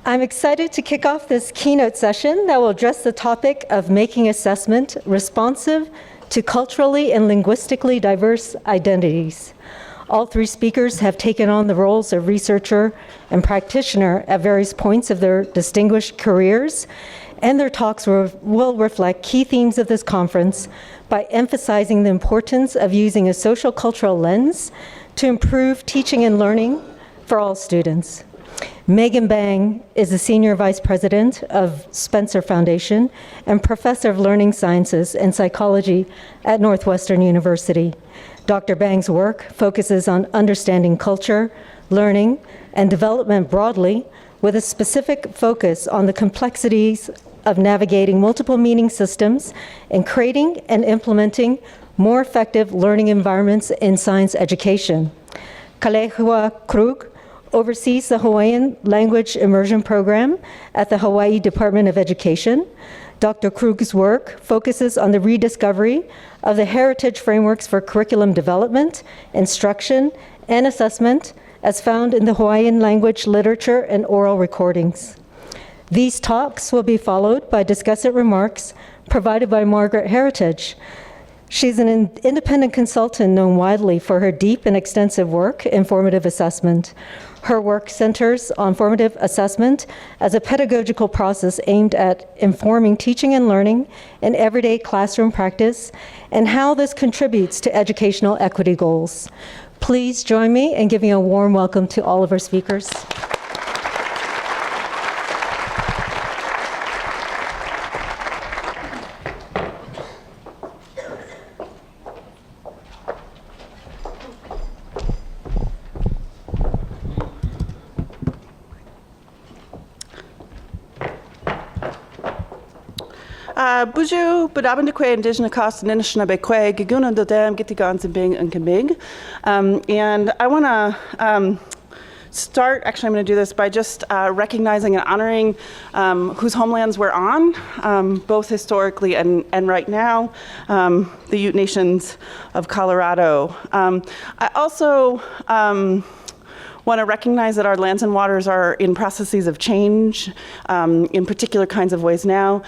I'm excited to kick off this keynote session that will address the topic of making assessment responsive to culturally and linguistically diverse identities. All three speakers have taken on the roles of researcher and practitioner at various points of their distinguished careers, and their talks will reflect key themes of this conference by emphasizing the importance of using a social cultural lens to improve teaching and learning for all students. Megan Bang is the Senior Vice President of Spencer Foundation and Professor of Learning Sciences and Psychology at Northwestern University. Dr. Bang's work focuses on understanding culture, learning, and development broadly, with a specific focus on the complexities of navigating multiple meaning systems and creating and implementing more effective learning environments in science education. Kalehua Krug oversees the Hawaiian Language Immersion Program at the Hawaii Department of Education. Dr. Krug's work focuses on the rediscovery of the heritage frameworks for curriculum development, instruction, and assessment as found in the Hawaiian language literature and oral recordings. These talks will be followed by discussant remarks provided by Margaret Heritage. She's an independent consultant known widely for her deep and extensive work in formative assessment. Her work centers on formative assessment as a pedagogical process aimed at informing teaching and learning in everyday classroom practice and how this contributes to educational equity goals. Please join me in giving a warm welcome to all of our speakers. Buju, Badabandakwe, Indigenous Cost, Ninishnabeque, Giguna Dodam, Gittigan, Zimbing, and Kambing. And I want to start, actually I'm going to do this by just recognizing and honoring whose homelands we're on, both historically and right now, the Ute Nations of Colorado. I also want to recognize that our lands and waters are in processes of change in particular kinds of ways now,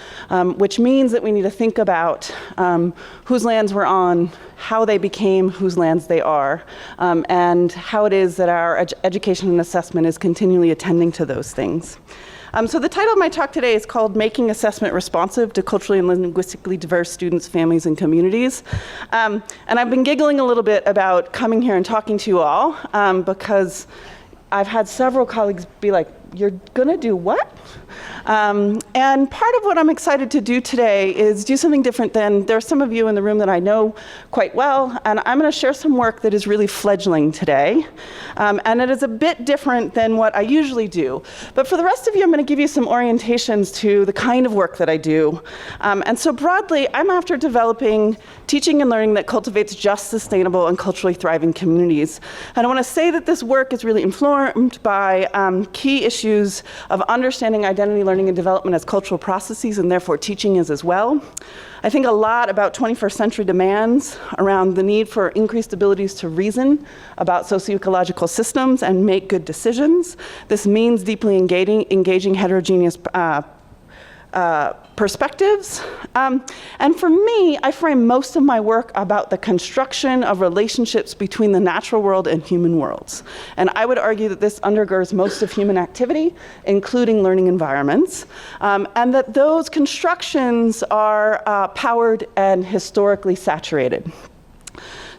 which means that we need to think about whose lands we're on, how they became whose lands they are, and how it is that our education and assessment is continually attending to those things. So the title of my talk today is called Making Assessment Responsive to Culturally and Linguistically Diverse Students, Families, and Communities. And I've been giggling a little bit about coming here and talking to you all because I've had several colleagues be like, "You're gonna do what?" And part of what I'm excited to do today is do something different than, there are some of you in the room that I know quite well, and I'm gonna share some work that is really fledgling today. And it is a bit different than what I usually do. But for the rest of you, I'm gonna give you some orientations to the kind of work that I do. And so broadly, I'm after developing teaching and learning that cultivates just, sustainable, and culturally thriving communities. And I wanna say that this work is really informed by key issues of understanding identity, learning, and development as cultural processes, and therefore teaching is as well. I think a lot about 21st century demands around the need for increased abilities to reason about socio-ecological systems and make good decisions. This means deeply engaging heterogeneous perspectives. And for me, I frame most of my work about the construction of relationships between the natural world and human worlds. And I would argue that this undergirds most of human activity, including learning environments, and that those constructions are powered and historically saturated.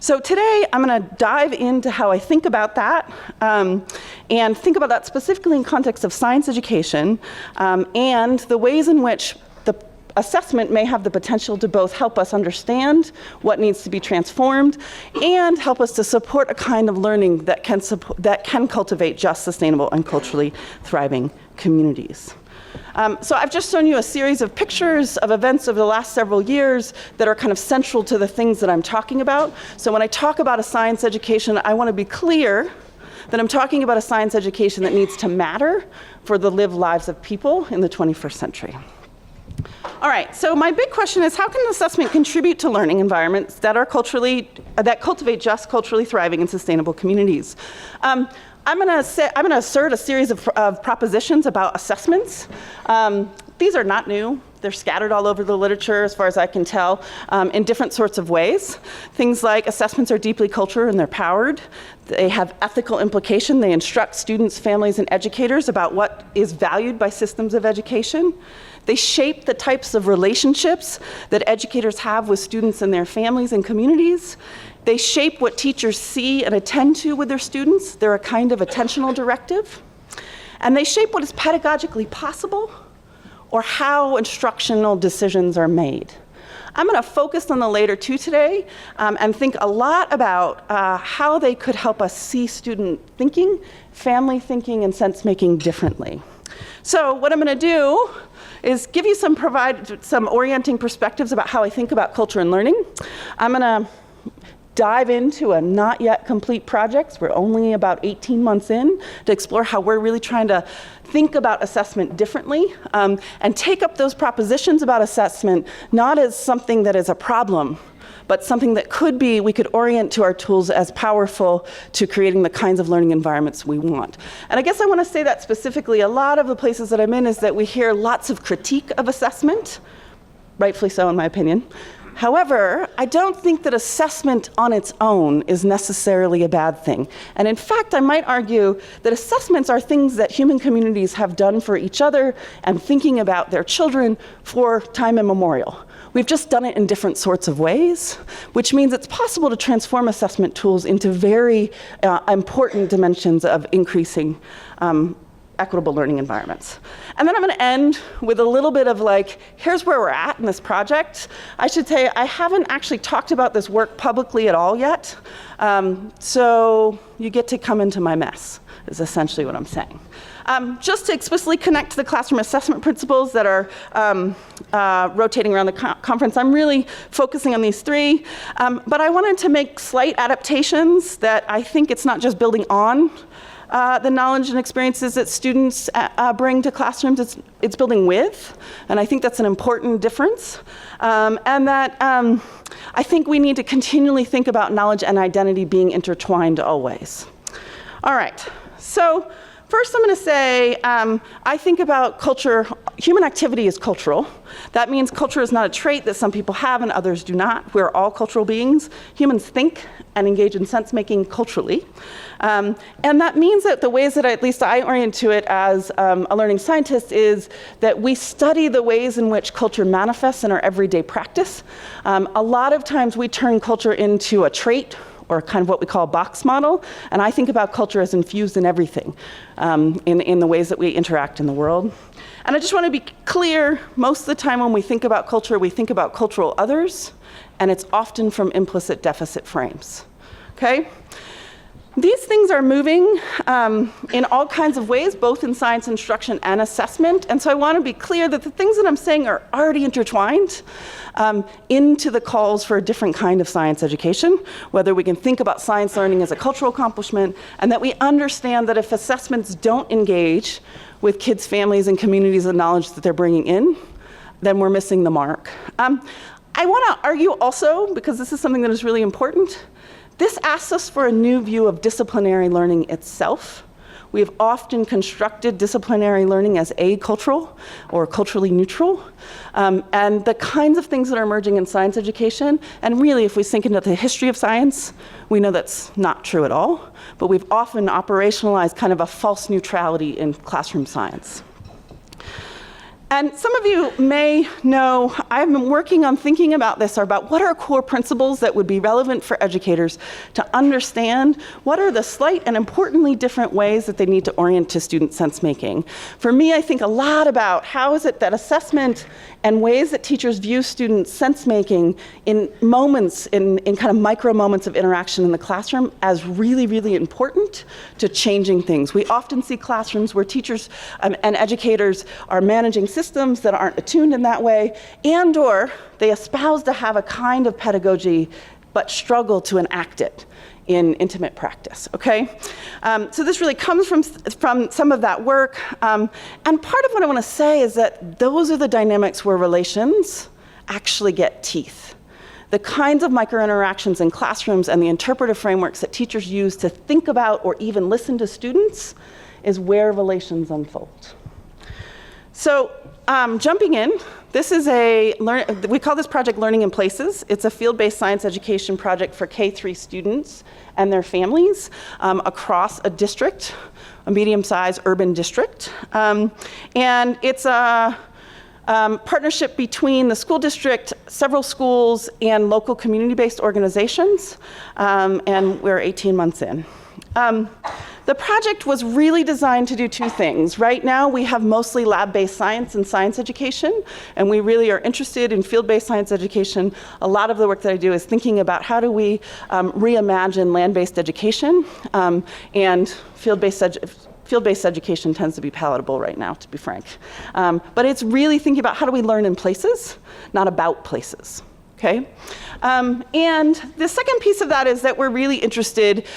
So today, I'm gonna dive into how I think about that, and think about that specifically in context of science education, and the ways in which the assessment may have the potential to both help us understand what needs to be transformed and help us to support a kind of learning that can cultivate just, sustainable, and culturally thriving communities. So I've just shown you a series of pictures of events over the last several years that are kind of central to the things that I'm talking about. So when I talk about a science education, I want to be clear that I'm talking about a science education that needs to matter for the lived lives of people in the 21st century. All right, so my big question is, how can assessment contribute to learning environments that are that cultivate just, culturally thriving and sustainable communities? I'm going to assert a series of propositions about assessments. These are not new. They're scattered all over the literature, as far as I can tell, in different sorts of ways. Things like assessments are deeply cultural and they're powered. They have ethical implication. They instruct students, families, and educators about what is valued by systems of education. They shape the types of relationships that educators have with students and their families and communities. They shape what teachers see and attend to with their students. They're a kind of attentional directive. And they shape what is pedagogically possible or how instructional decisions are made. I'm going to focus on the later two today and think a lot about how they could help us see student thinking, family thinking, and sense making differently. So what I'm going to do is give you provide some orienting perspectives about how I think about culture and learning. I'm going to dive into a not yet complete project. We're only about 18 months in to explore how we're really trying to think about assessment differently and take up those propositions about assessment not as something that is a problem, but something that we could orient to our tools as powerful to creating the kinds of learning environments we want. And I guess I want to say that specifically. A lot of the places that I'm in is that we hear lots of critique of assessment, rightfully so in my opinion. However, I don't think that assessment on its own is necessarily a bad thing. And in fact, I might argue that assessments are things that human communities have done for each other and thinking about their children for time immemorial. We've just done it in different sorts of ways, which means it's possible to transform assessment tools into very important dimensions of increasing equitable learning environments. And then I'm going to end with a little bit of here's where we're at in this project. I should say I haven't actually talked about this work publicly at all yet. So you get to come into my mess, is essentially what I'm saying. Just to explicitly connect to the classroom assessment principles that are rotating around the conference, I'm really focusing on these three. But I wanted to make slight adaptations that I think it's not just building on the knowledge and experiences that students bring to classrooms, it's building with, and I think that's an important difference. And that I think we need to continually think about knowledge and identity being intertwined always. All right, so first I'm going to say, I think about culture, human activity is cultural. That means culture is not a trait that some people have and others do not. We're all cultural beings. Humans think and engage in sense-making culturally. And that means that the ways that at least I orient to it as a learning scientist is that we study the ways in which culture manifests in our everyday practice. A lot of times we turn culture into a trait or kind of what we call a box model. And I think about culture as infused in everything, in the ways that we interact in the world. And I just want to be clear, most of the time when we think about culture, we think about cultural others, and it's often from implicit deficit frames, okay? These things are moving in all kinds of ways, both in science instruction and assessment. And so I want to be clear that the things that I'm saying are already intertwined into the calls for a different kind of science education, whether we can think about science learning as a cultural accomplishment, and that we understand that if assessments don't engage with kids' families and communities and knowledge that they're bringing in, then we're missing the mark. I want to argue also, because this is something that is really important, this asks us for a new view of disciplinary learning itself. We have often constructed disciplinary learning as acultural or culturally neutral. And the kinds of things that are emerging in science education, and really if we sink into the history of science, we know that's not true at all. But we've often operationalized kind of a false neutrality in classroom science. And some of you may know, I've been working on thinking about this, or about what are core principles that would be relevant for educators to understand what are the slight and importantly different ways that they need to orient to student sense making. For me, I think a lot about how is it that assessment and ways that teachers view student sense making in moments, in kind of micro moments of interaction in the classroom as really, really important to changing things. We often see classrooms where teachers and educators are managing systems that aren't attuned in that way, and or they espouse to have a kind of pedagogy but struggle to enact it in intimate practice, okay? So this really comes from some of that work. And part of what I want to say is that those are the dynamics where relations actually get teeth. the kinds of micro-interactions in classrooms and the interpretive frameworks that teachers use to think about or even listen to students is where relations unfold. So jumping in, this is we call this project Learning in Places. It's a field-based science education project for K-3 students and their families across a district, a medium-sized urban district. And it's a partnership between the school district, several schools, and local community-based organizations, and we're 18 months in. The project was really designed to do two things. Right now, we have mostly lab-based science and science education, and we really are interested in field-based science education. A lot of the work that I do is thinking about how do we reimagine land-based education, and field-based education tends to be palatable right now, to be frank. But it's really thinking about how do we learn in places, not about places. Okay? And the second piece of that is that we're really interested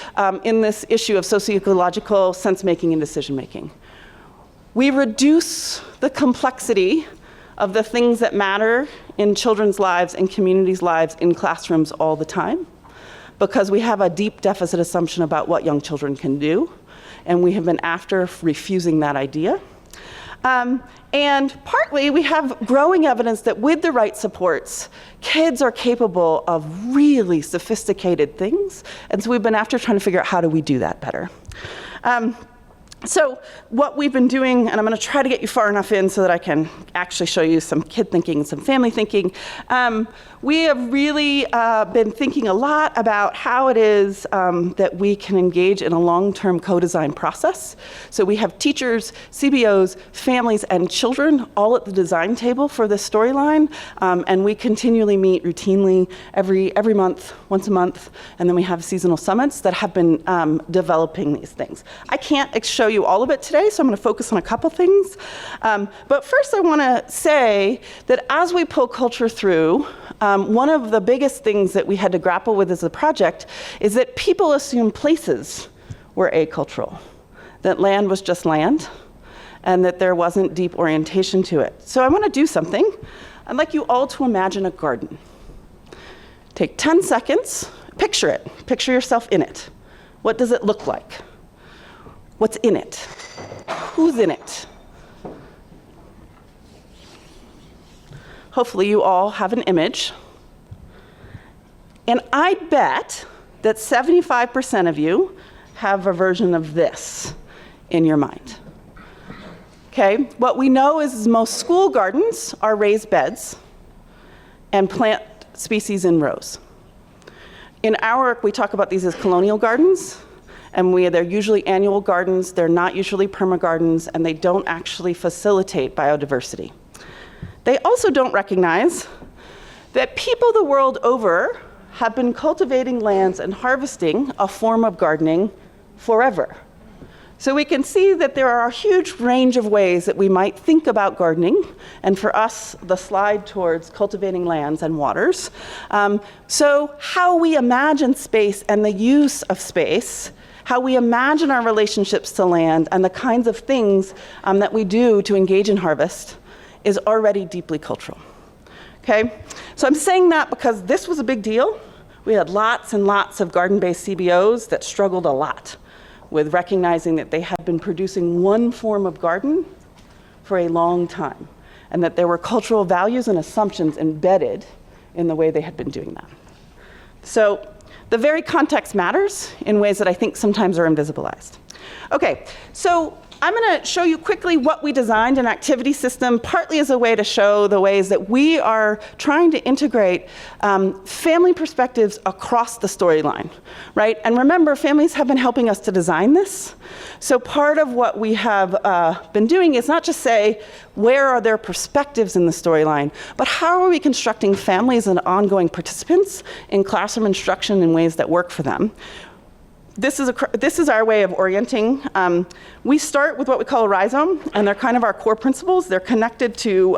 in this issue of socio-ecological sense-making and decision-making. We reduce the complexity of the things that matter in children's lives and communities' lives in classrooms all the time because we have a deep deficit assumption about what young children can do, and we have been after refusing that idea. And partly, we have growing evidence that with the right supports, kids are capable of really sophisticated things. And so we've been after trying to figure out how do we do that better. So what we've been doing, and I'm going to try to get you far enough in so that I can actually show you some kid thinking and some family thinking. We have really been thinking a lot about how it is that we can engage in a long-term co-design process. So we have teachers, CBOs, families, and children all at the design table for this storyline. And we continually meet routinely every month, once a month, and then we have seasonal summits that have been developing these things. I can't show you all of it today, so I'm going to focus on a couple things. But first I want to say that as we pull culture through, one of the biggest things that we had to grapple with as a project is that people assume places were acultural, that land was just land, and that there wasn't deep orientation to it. So I want to do something. I'd like you all to imagine a garden. Take 10 seconds, picture it, picture yourself in it. What does it look like? What's in it? Who's in it? Hopefully you all have an image. And I bet that 75% of you have a version of this in your mind. Okay, what we know is most school gardens are raised beds and plant species in rows. In our work, we talk about these as colonial gardens, and they're usually annual gardens, they're not usually perma-gardens, and they don't actually facilitate biodiversity. They also don't recognize that people the world over have been cultivating lands and harvesting a form of gardening forever. So we can see that there are a huge range of ways that we might think about gardening, and for us, the slide towards cultivating lands and waters. So how we imagine space and the use of space, how we imagine our relationships to land, and the kinds of things that we do to engage in harvest is already deeply cultural. Okay? So I'm saying that because this was a big deal. We had lots and lots of garden-based CBOs that struggled a lot with recognizing that they had been producing one form of garden for a long time, and that there were cultural values and assumptions embedded in the way they had been doing that. So the very context matters in ways that I think sometimes are invisibilized. Okay, so I'm going to show you quickly what we designed an activity system, partly as a way to show the ways that we are trying to integrate family perspectives across the storyline, right? And remember, families have been helping us to design this. So part of what we have been doing is not just say, where are their perspectives in the storyline, but how are we constructing families and ongoing participants in classroom instruction in ways that work for them? This is our way of orienting. We start with what we call a rhizome, and they're kind of our core principles. They're connected to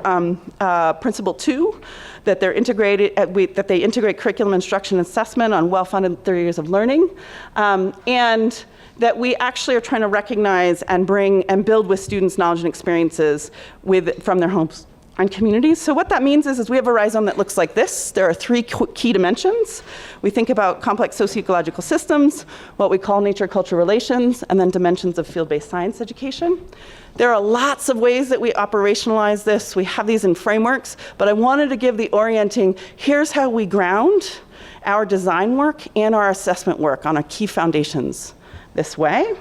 principle 2, that they're integrated, that they integrate curriculum instruction and assessment on well-funded 30 years of learning, and that we actually are trying to recognize and bring and build with students knowledge and experiences from their homes and communities. So what that means is we have a rhizome that looks like this. There are 3 key dimensions. We think about complex socio-ecological systems, what we call nature-culture relations, and then dimensions of field-based science education. There are lots of ways that we operationalize this. We have these in frameworks, but I wanted to give the orienting, here's how we ground our design work and our assessment work on our key foundations this way.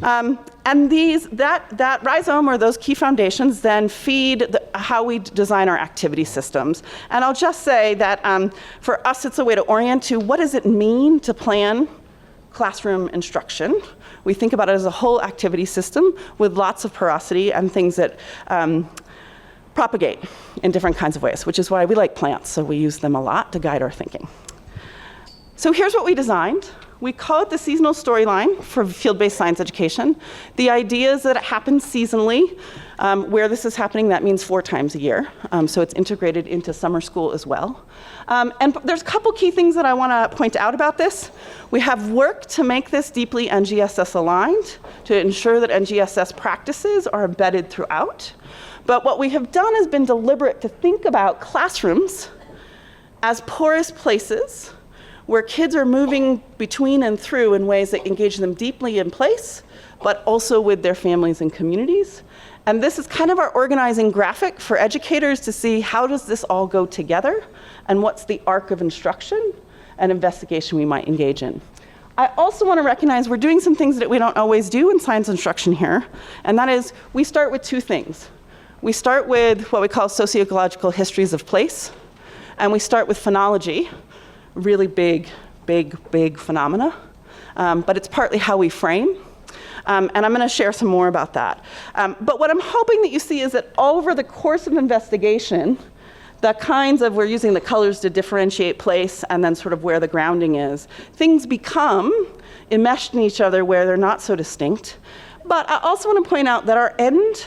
And that rhizome, or those key foundations, then feed how we design our activity systems. And I'll just say that for us, it's a way to orient to what does it mean to plan classroom instruction. We think about it as a whole activity system with lots of porosity and things that propagate in different kinds of ways, which is why we like plants, so we use them a lot to guide our thinking. So here's what we designed. We call it the seasonal storyline for field-based science education. The idea is that it happens seasonally. Where this is happening, that means 4 times a year. So it's integrated into summer school as well. And there's a couple key things that I want to point out about this. We have worked to make this deeply NGSS aligned to ensure that NGSS practices are embedded throughout. But what we have done has been deliberate to think about classrooms as porous places where kids are moving between and through in ways that engage them deeply in place, but also with their families and communities. And this is kind of our organizing graphic for educators to see how does this all go together, and what's the arc of instruction and investigation we might engage in. I also want to recognize we're doing some things that we don't always do in science instruction here, and that is we start with 2 things. We start with what we call socio-ecological histories of place, and we start with phonology, really big phenomena, but it's partly how we frame. And I'm going to share some more about that. But what I'm hoping that you see is that over the course of investigation, the kinds of, we're using the colors to differentiate place and then sort of where the grounding is, things become enmeshed in each other where they're not so distinct. But I also want to point out that our end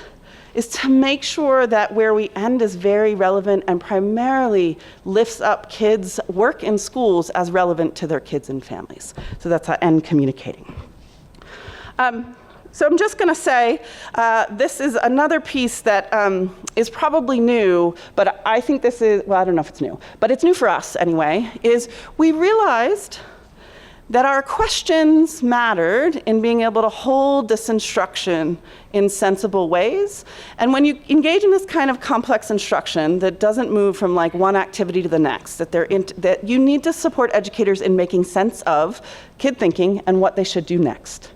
is to make sure that where we end is very relevant and primarily lifts up kids' work in schools as relevant to their kids and families. So that's our end communicating. So I'm just going to say this is another piece that is probably new, but I think this is, well, I don't know if it's new, but it's new for us anyway, is we realized that our questions mattered in being able to hold this instruction in sensible ways. And when you engage in this kind of complex instruction that doesn't move from like one activity to the next, that you need to support educators in making sense of kid thinking and what they should do next.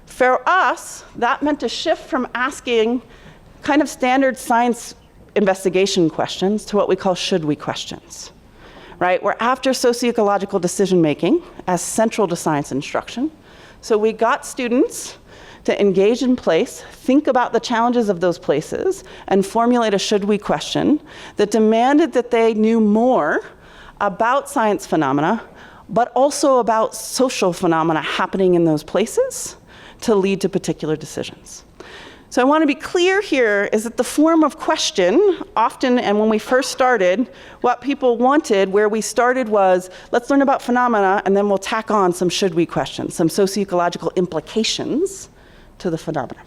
For us, that meant a shift from asking kind of standard science investigation questions to what we call should we questions. Right? We're after socio-ecological decision-making as central to science instruction. So we got students to engage in place, think about the challenges of those places, and formulate a should we question that demanded that they knew more about science phenomena, but also about social phenomena happening in those places to lead to particular decisions. So I want to be clear here is that the form of question, often, and when we first started, what people wanted, where we started was, let's learn about phenomena, and then we'll tack on some should we questions, some socio-ecological implications to the phenomena.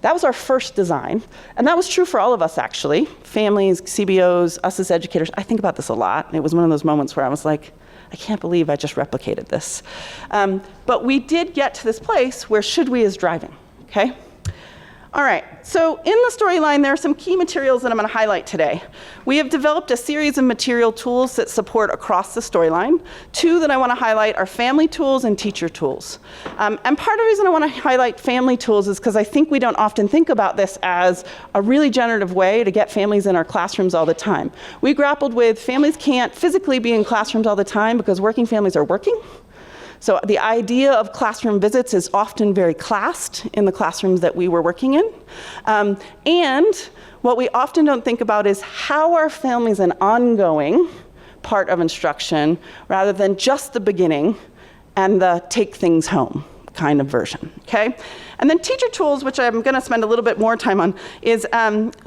That was our first design, and that was true for all of us, actually. Families, CBOs, us as educators. I think about this a lot, and it was one of those moments where I was like, I can't believe I just replicated this. But we did get to this place where should we is driving, okay? All right, so in the storyline, there are some key materials that I'm going to highlight today. We have developed a series of material tools that support across the storyline. 2 that I want to highlight are family tools and teacher tools. And part of the reason I want to highlight family tools is because I think we don't often think about this as a really generative way to get families in our classrooms all the time. We grappled with families can't physically be in classrooms all the time because working families are working. So the idea of classroom visits is often very classed in the classrooms that we were working in. And what we often don't think about is how are families an ongoing part of instruction rather than just the beginning and the take things home kind of version, okay? And then teacher tools, which I'm going to spend a little bit more time on, is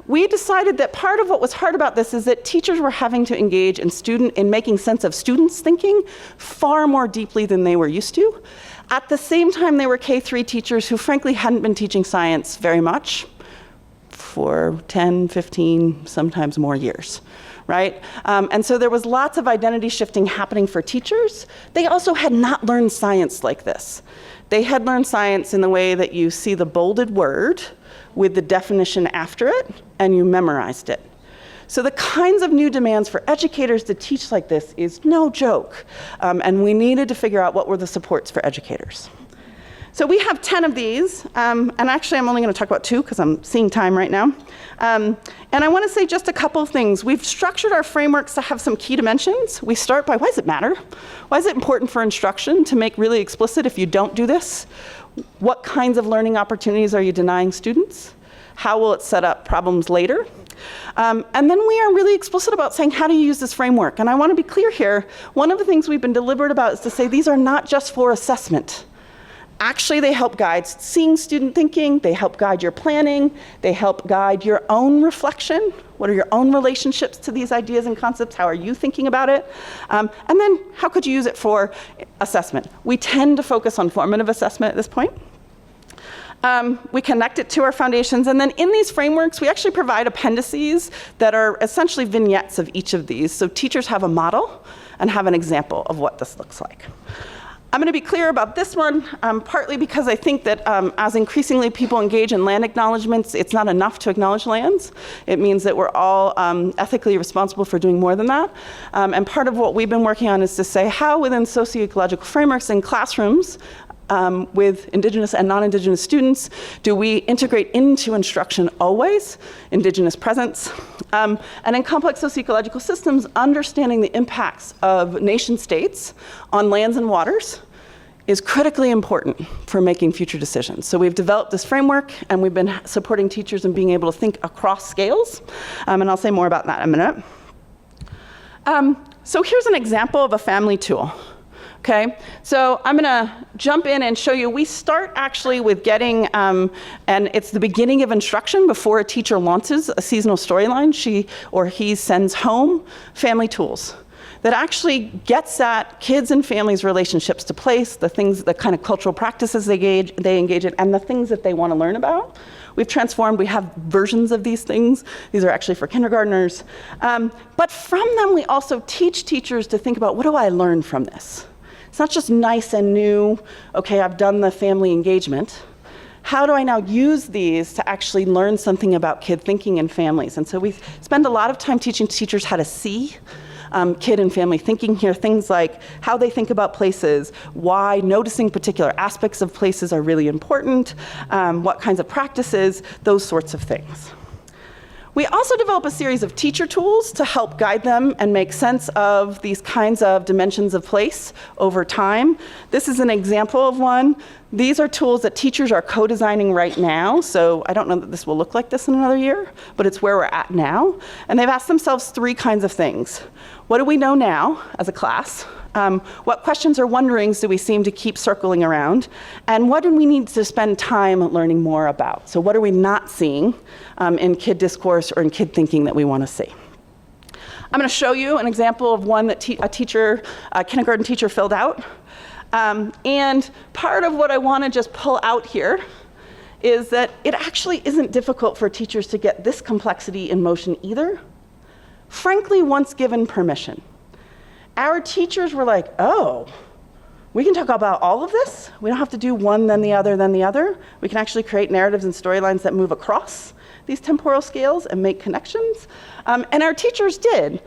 we decided that part of what was hard about this is that teachers were having to engage in making sense of students' thinking far more deeply than they were used to. At the same time, they were K-3 teachers who frankly hadn't been teaching science very much for 10, 15, sometimes more years, right? And so there was lots of identity shifting happening for teachers. They also had not learned science like this. They had learned science in the way that you see the bolded word with the definition after it, and you memorized it. So the kinds of new demands for educators to teach like this is no joke. And we needed to figure out what were the supports for educators. So we have 10 of these, and actually I'm only going to talk about 2 because I'm seeing time right now. And I want to say just a couple of things. We've structured our frameworks to have some key dimensions. We start by, why does it matter? Why is it important for instruction to make really explicit if you don't do this? What kinds of learning opportunities are you denying students? How will it set up problems later? And then we are really explicit about saying, how do you use this framework? And I want to be clear here, one of the things we've been deliberate about is to say these are not just for assessment. Actually, they help guide seeing student thinking, they help guide your planning, they help guide your own reflection. What are your own relationships to these ideas and concepts? How are you thinking about it? And then how could you use it for assessment? We tend to focus on formative assessment at this point. We connect it to our foundations, and then in these frameworks, we actually provide appendices that are essentially vignettes of each of these, so teachers have a model and have an example of what this looks like. I'm going to be clear about this one, partly because I think that as increasingly people engage in land acknowledgements, it's not enough to acknowledge lands. It means that we're all ethically responsible for doing more than that. And part of what we've been working on is to say how within socioecological frameworks in classrooms, with Indigenous and non-Indigenous students, do we integrate into instruction always Indigenous presence? And in complex socioecological systems, understanding the impacts of nation states on lands and waters is critically important for making future decisions. So we've developed this framework, and we've been supporting teachers in being able to think across scales. And I'll say more about that in a minute. So here's an example of a family tool. Okay, so I'm gonna jump in and show you, we start actually with getting, and it's the beginning of instruction before a teacher launches a seasonal storyline, she or he sends home family tools that actually gets at kids and families' relationships to place, the things, the kind of cultural practices they engage in, and the things that they wanna learn about. We've transformed, we have versions of these things. These are actually for kindergartners. But from them, we also teach teachers to think about, what do I learn from this? It's not just nice and new, okay, I've done the family engagement. How do I now use these to actually learn something about kid thinking and families? And so we spend a lot of time teaching teachers how to see kid and family thinking here, things like how they think about places, why noticing particular aspects of places are really important, what kinds of practices, those sorts of things. We also develop a series of teacher tools to help guide them and make sense of these kinds of dimensions of place over time. This is an example of one. These are tools that teachers are co-designing right now, so I don't know that this will look like this in another year, but it's where we're at now. And they've asked themselves 3 kinds of things. What do we know now as a class? What questions or wonderings do we seem to keep circling around? And what do we need to spend time learning more about? So what are we not seeing in kid discourse or in kid thinking that we want to see? I'm going to show you an example of one that a kindergarten teacher filled out. And part of what I want to just pull out here is that it actually isn't difficult for teachers to get this complexity in motion either, frankly, once given permission. Our teachers were like, oh, we can talk about all of this? We don't have to do one, then the other, then the other. We can actually create narratives and storylines that move across these temporal scales and make connections. And our teachers did.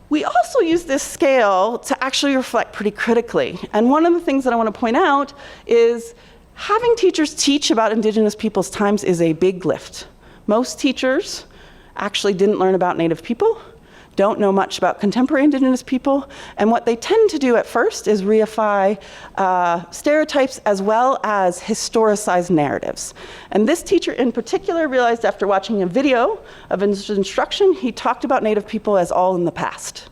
We also use this scale to actually reflect pretty critically. And one of the things that I want to point out is having teachers teach about Indigenous peoples' times is a big lift. Most teachers actually didn't learn about Native people, don't know much about contemporary Indigenous people, and what they tend to do at first is reify stereotypes as well as historicized narratives. And this teacher in particular realized after watching a video of instruction, he talked about Native people as all in the past,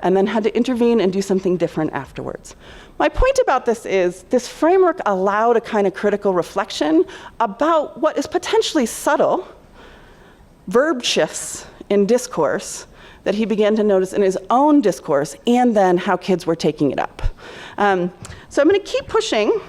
and then had to intervene and do something different afterwards. My point about this is this framework allowed a kind of critical reflection about what is potentially subtle verb shifts in discourse that he began to notice in his own discourse, and then how kids were taking it up. So I'm going to keep pushing.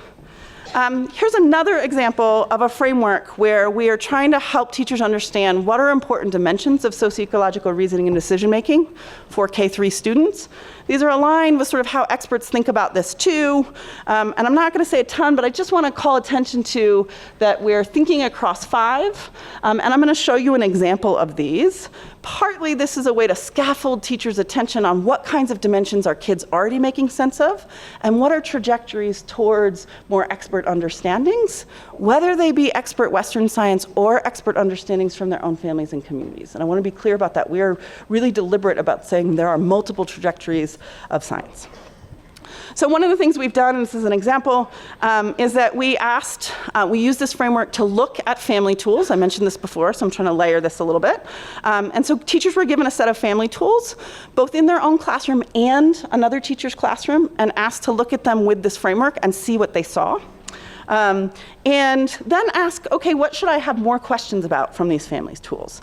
Here's another example of a framework where we are trying to help teachers understand what are important dimensions of socio-ecological reasoning and decision-making for K-3 students. These are aligned with sort of how experts think about this too. And I'm not going to say a ton, but I just want to call attention to that we're thinking across 5. And I'm going to show you an example of these. Partly this is a way to scaffold teachers' attention on what kinds of dimensions are kids already making sense of, and what are trajectories towards more expert understandings, whether they be expert Western science or expert understandings from their own families and communities. And I want to be clear about that. We are really deliberate about saying there are multiple trajectories of science. So one of the things we've done, and this is an example, is that we used this framework to look at family tools. I mentioned this before, so I'm trying to layer this a little bit. And so teachers were given a set of family tools, both in their own classroom and another teacher's classroom, and asked to look at them with this framework and see what they saw. And then ask, okay, what should I have more questions about from these family tools?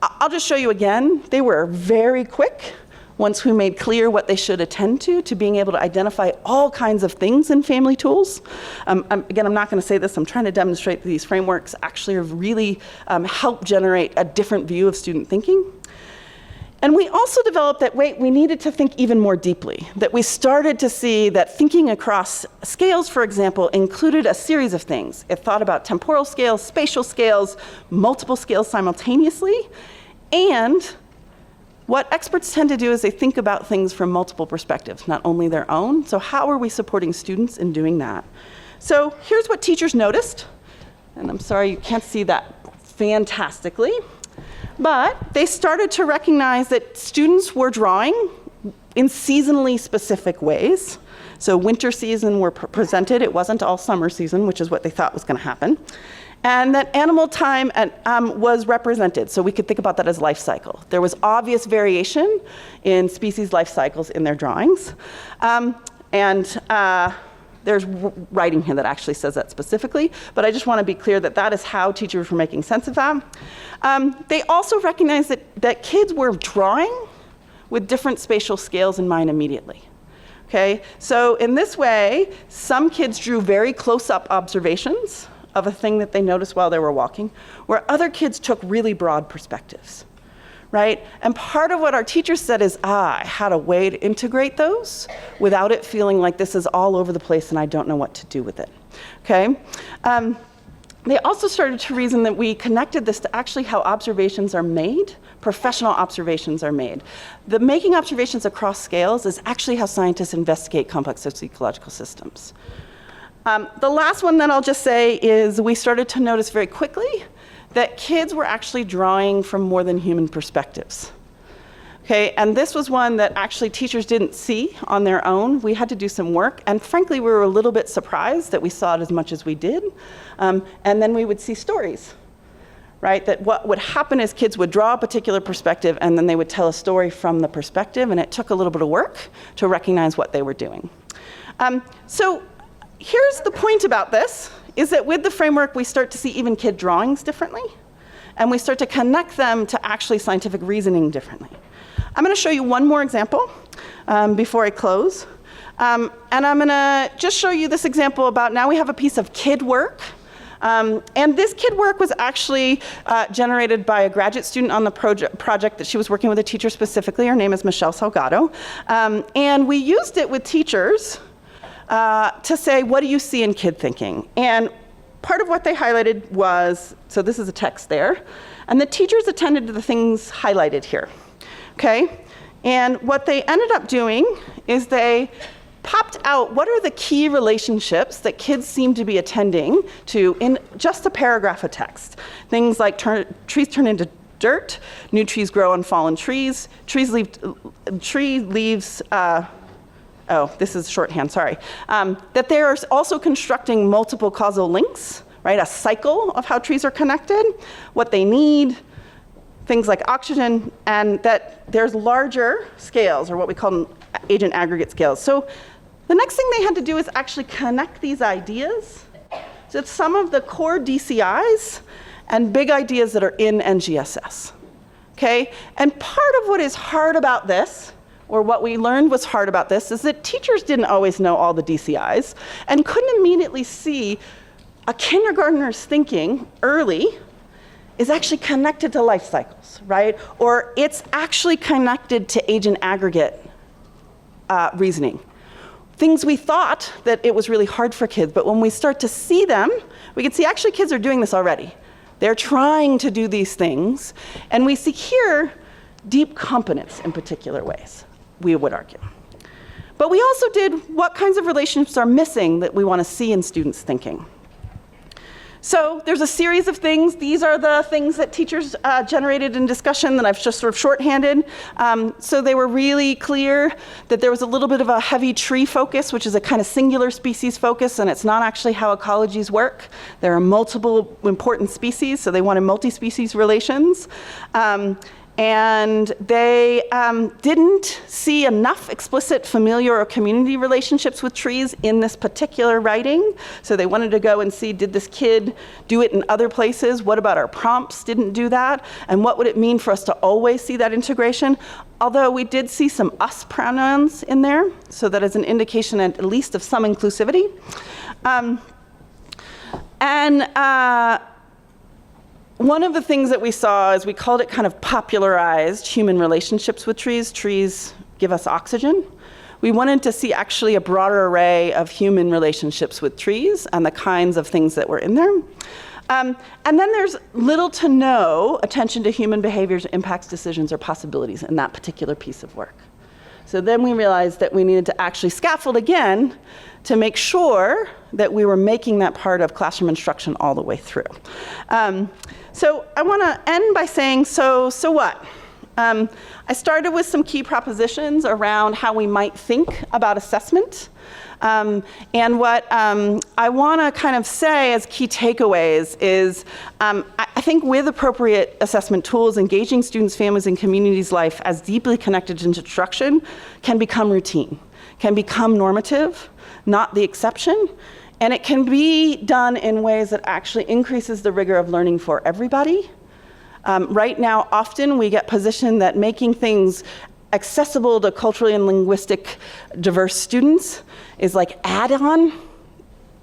I'll just show you again. They were very quick. Once we made clear what they should attend to being able to identify all kinds of things in family tools. Again, I'm not going to say this. I'm trying to demonstrate that these frameworks actually have really helped generate a different view of student thinking. And we also developed that, we needed to think even more deeply, that we started to see that thinking across scales, for example, included a series of things. It thought about temporal scales, spatial scales, multiple scales simultaneously, and what experts tend to do is they think about things from multiple perspectives, not only their own. So how are we supporting students in doing that? So here's what teachers noticed. And I'm sorry you can't see that fantastically. But they started to recognize that students were drawing in seasonally specific ways. So winter season were presented. It wasn't all summer season, which is what they thought was going to happen. And that animal time was represented, so we could think about that as life cycle. There was obvious variation in species life cycles in their drawings. There's writing here that actually says that specifically, but I just want to be clear that that is how teachers were making sense of that. They also recognized that kids were drawing with different spatial scales in mind immediately. Okay, so in this way, some kids drew very close-up observations of a thing that they noticed while they were walking, where other kids took really broad perspectives, right? And part of what our teachers said is, I had a way to integrate those without it feeling like this is all over the place and I don't know what to do with it, okay? They also started to reason that we connected this to actually how observations are made, professional observations are made. The making observations across scales is actually how scientists investigate complex socio-ecological systems. The last one that I'll just say is we started to notice very quickly that kids were actually drawing from more than human perspectives. Okay, and this was one that actually teachers didn't see on their own. We had to do some work, and frankly, we were a little bit surprised that we saw it as much as we did. And then we would see stories, right? That what would happen is kids would draw a particular perspective, and then they would tell a story from the perspective, and it took a little bit of work to recognize what they were doing. So here's the point about this, is that with the framework, we start to see even kid drawings differently, and we start to connect them to actually scientific reasoning differently. I'm going to show you one more example before I close. And I'm going to just show you this example about now we have a piece of kid work. And this kid work was actually generated by a graduate student on the project that she was working with a teacher specifically. Her name is Michelle Salgado. And we used it with teachers to say, what do you see in kid thinking? And part of what they highlighted was, so this is a text there, and the teachers attended to the things highlighted here, okay? And what they ended up doing is they popped out what are the key relationships that kids seem to be attending to in just a paragraph of text. Things like trees turn into dirt, new trees grow on fallen trees, tree leaves, oh, this is shorthand, sorry. That they are also constructing multiple causal links, right? A cycle of how trees are connected, what they need, things like oxygen, and that there's larger scales, or what we call agent aggregate scales. So the next thing they had to do is actually connect these ideas to some of the core DCIs and big ideas that are in NGSS, okay? And part of what is hard about this, or what we learned was hard about this, is that teachers didn't always know all the DCIs and couldn't immediately see a kindergartner's thinking early is actually connected to life cycles, right? Or it's actually connected to age and aggregate reasoning. Things we thought that it was really hard for kids, but when we start to see them, we can see actually kids are doing this already. They're trying to do these things, and we see here deep competence in particular ways, we would argue. But we also did what kinds of relationships are missing that we want to see in students' thinking. So there's a series of things. These are the things that teachers generated in discussion that I've just sort of shorthanded. So they were really clear that there was a little bit of a heavy tree focus, which is a kind of singular species focus, and it's not actually how ecologies work. There are multiple important species, so they wanted multi-species relations. And they didn't see enough explicit familiar or community relationships with trees in this particular writing. So they wanted to go and see, did this kid do it in other places? What about our prompts didn't do that? And what would it mean for us to always see that integration? Although we did see some us pronouns in there, so that is an indication at least of some inclusivity. One of the things that we saw is we called it kind of popularized human relationships with trees. Trees give us oxygen. We wanted to see actually a broader array of human relationships with trees and the kinds of things that were in there. And then there's little to no attention to human behaviors, impacts, decisions, or possibilities in that particular piece of work. So then we realized that we needed to actually scaffold again to make sure that we were making that part of classroom instruction all the way through. So I want to end by saying, so what? I started with some key propositions around how we might think about assessment. And what I want to kind of say as key takeaways is, I think with appropriate assessment tools, engaging students, families, and communities' life as deeply connected to instruction can become routine, can become normative, not the exception. And it can be done in ways that actually increases the rigor of learning for everybody. Right now, often we get positioned that making things accessible to culturally and linguistic diverse students is like add-on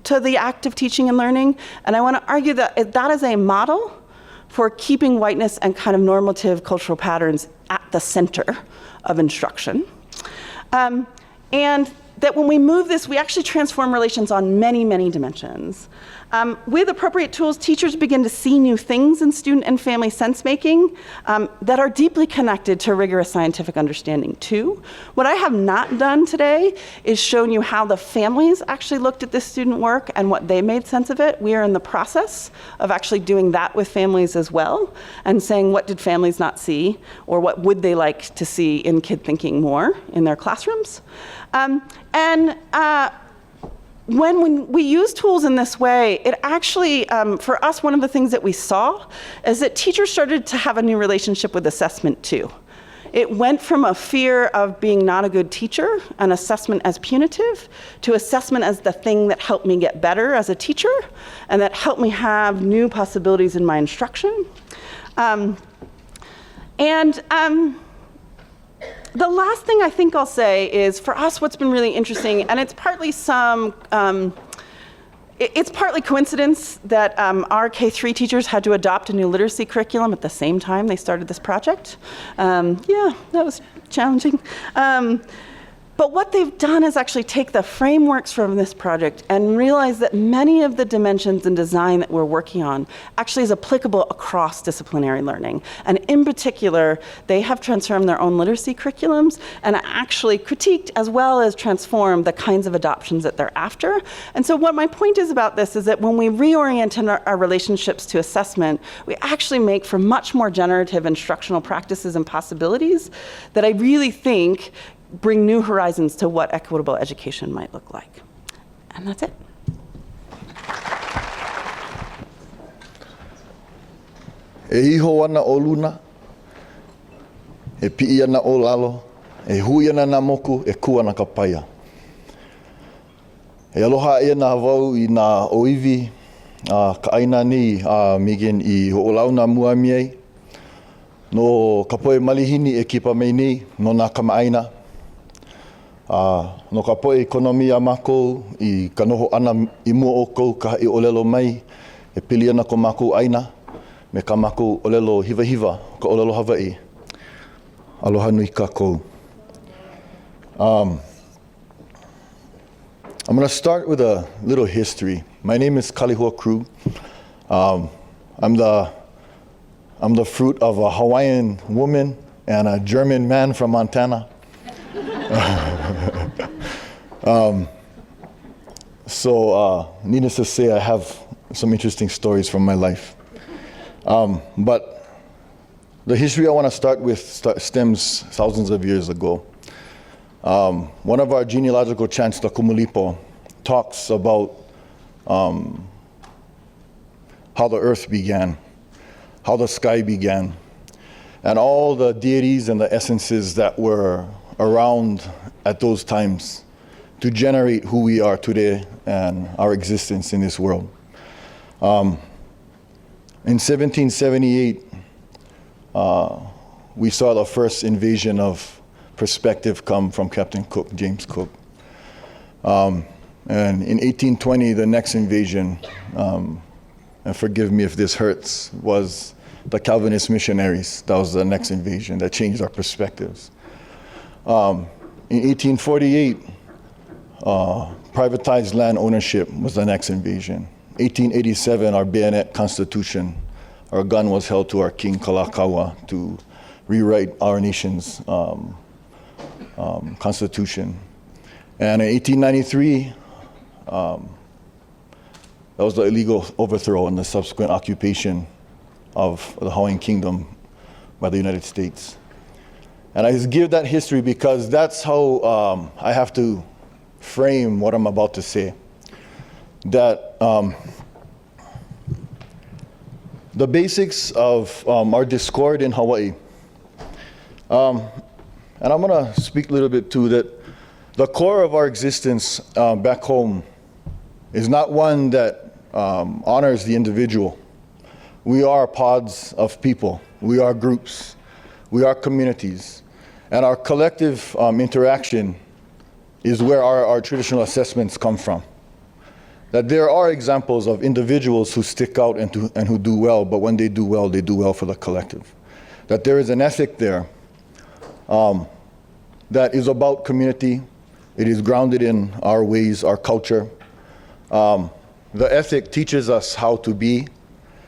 to the act of teaching and learning. And I want to argue that that is a model for keeping whiteness and kind of normative cultural patterns at the center of instruction. And that when we move this, we actually transform relations on many, many dimensions. With appropriate tools, teachers begin to see new things in student and family sense-making that are deeply connected to rigorous scientific understanding too. What I have not done today is shown you how the families actually looked at this student work and what they made sense of it. We are in the process of actually doing that with families as well, and saying what did families not see, or what would they like to see in kid thinking more in their classrooms. When we use tools in this way, it actually, for us, one of the things that we saw is that teachers started to have a new relationship with assessment too. It went from a fear of being not a good teacher, and assessment as punitive, to assessment as the thing that helped me get better as a teacher, and that helped me have new possibilities in my instruction. The last thing I think I'll say is, for us, what's been really interesting, and it's partly it's partly coincidence that our K-3 teachers had to adopt a new literacy curriculum at the same time they started this project. Yeah, that was challenging. But what they've done is actually take the frameworks from this project and realize that many of the dimensions in design that we're working on actually is applicable across disciplinary learning. And in particular, they have transformed their own literacy curriculums and actually critiqued as well as transformed the kinds of adoptions that they're after. And so what my point is about this is that when we reorient our relationships to assessment, we actually make for much more generative instructional practices and possibilities that I really think bring new horizons to what equitable education might look like. And that's it. E iho ana o luna, e pi'i ana o lalo, e hui ana na moku, e ku ana ka paia. E aloha ia na wau I na oiwi, ka aina ni migen I ho'olau na mua miei, no ka poe malihini e kipa mei ni, no na kama aina. No ka poe ekonomia mākou I ka noho ana I mua o kou ka I olelo mai e pili ana ko mākou aina me ka mākou olelo hiva hiva ka olelo Hawai'i. Aloha nui kākou. I'm going to start with a little history. My name is Kalehua Krug. I'm the fruit of a Hawaiian woman and a German man from Montana. So needless to say, I have some interesting stories from my life. But the history I want to start with stems thousands of years ago. One of our genealogical chants, the Kumulipo, talks about how the earth began, how the sky began, and all the deities and the essences that were around at those times to generate who we are today and our existence in this world. In 1778, we saw the first invasion of perspective come from Captain Cook, James Cook. And in 1820, the next invasion, and forgive me if this hurts, was the Calvinist missionaries. That was the next invasion that changed our perspectives. In 1848, privatized land ownership was the next invasion. 1887, our bayonet constitution, our gun was held to our king Kalakaua to rewrite our nation's constitution. And in 1893, that was the illegal overthrow and the subsequent occupation of the Hawaiian Kingdom by the United States. And I just give that history because that's how I have to frame what I'm about to say. That the basics of our discord in Hawaii. And I'm going to speak a little bit too that the core of our existence back home is not one that honors the individual. We are pods of people. We are groups. We are communities. And our collective interaction is where our traditional assessments come from. That there are examples of individuals who stick out and who do well, but when they do well for the collective. That there is an ethic there that is about community. It is grounded in our ways, our culture. The ethic teaches us how to be.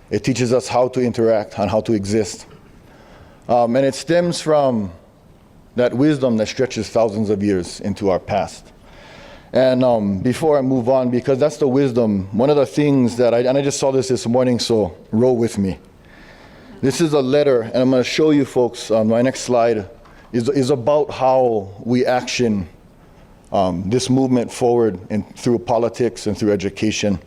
It teaches us how to interact and how to exist. And it stems from that wisdom that stretches thousands of years into our past. And before I move on, because that's the wisdom, one of the things that I just saw this morning, so roll with me. This is a letter, and I'm going to show you folks, my next slide is about how we action this movement forward through politics and through education.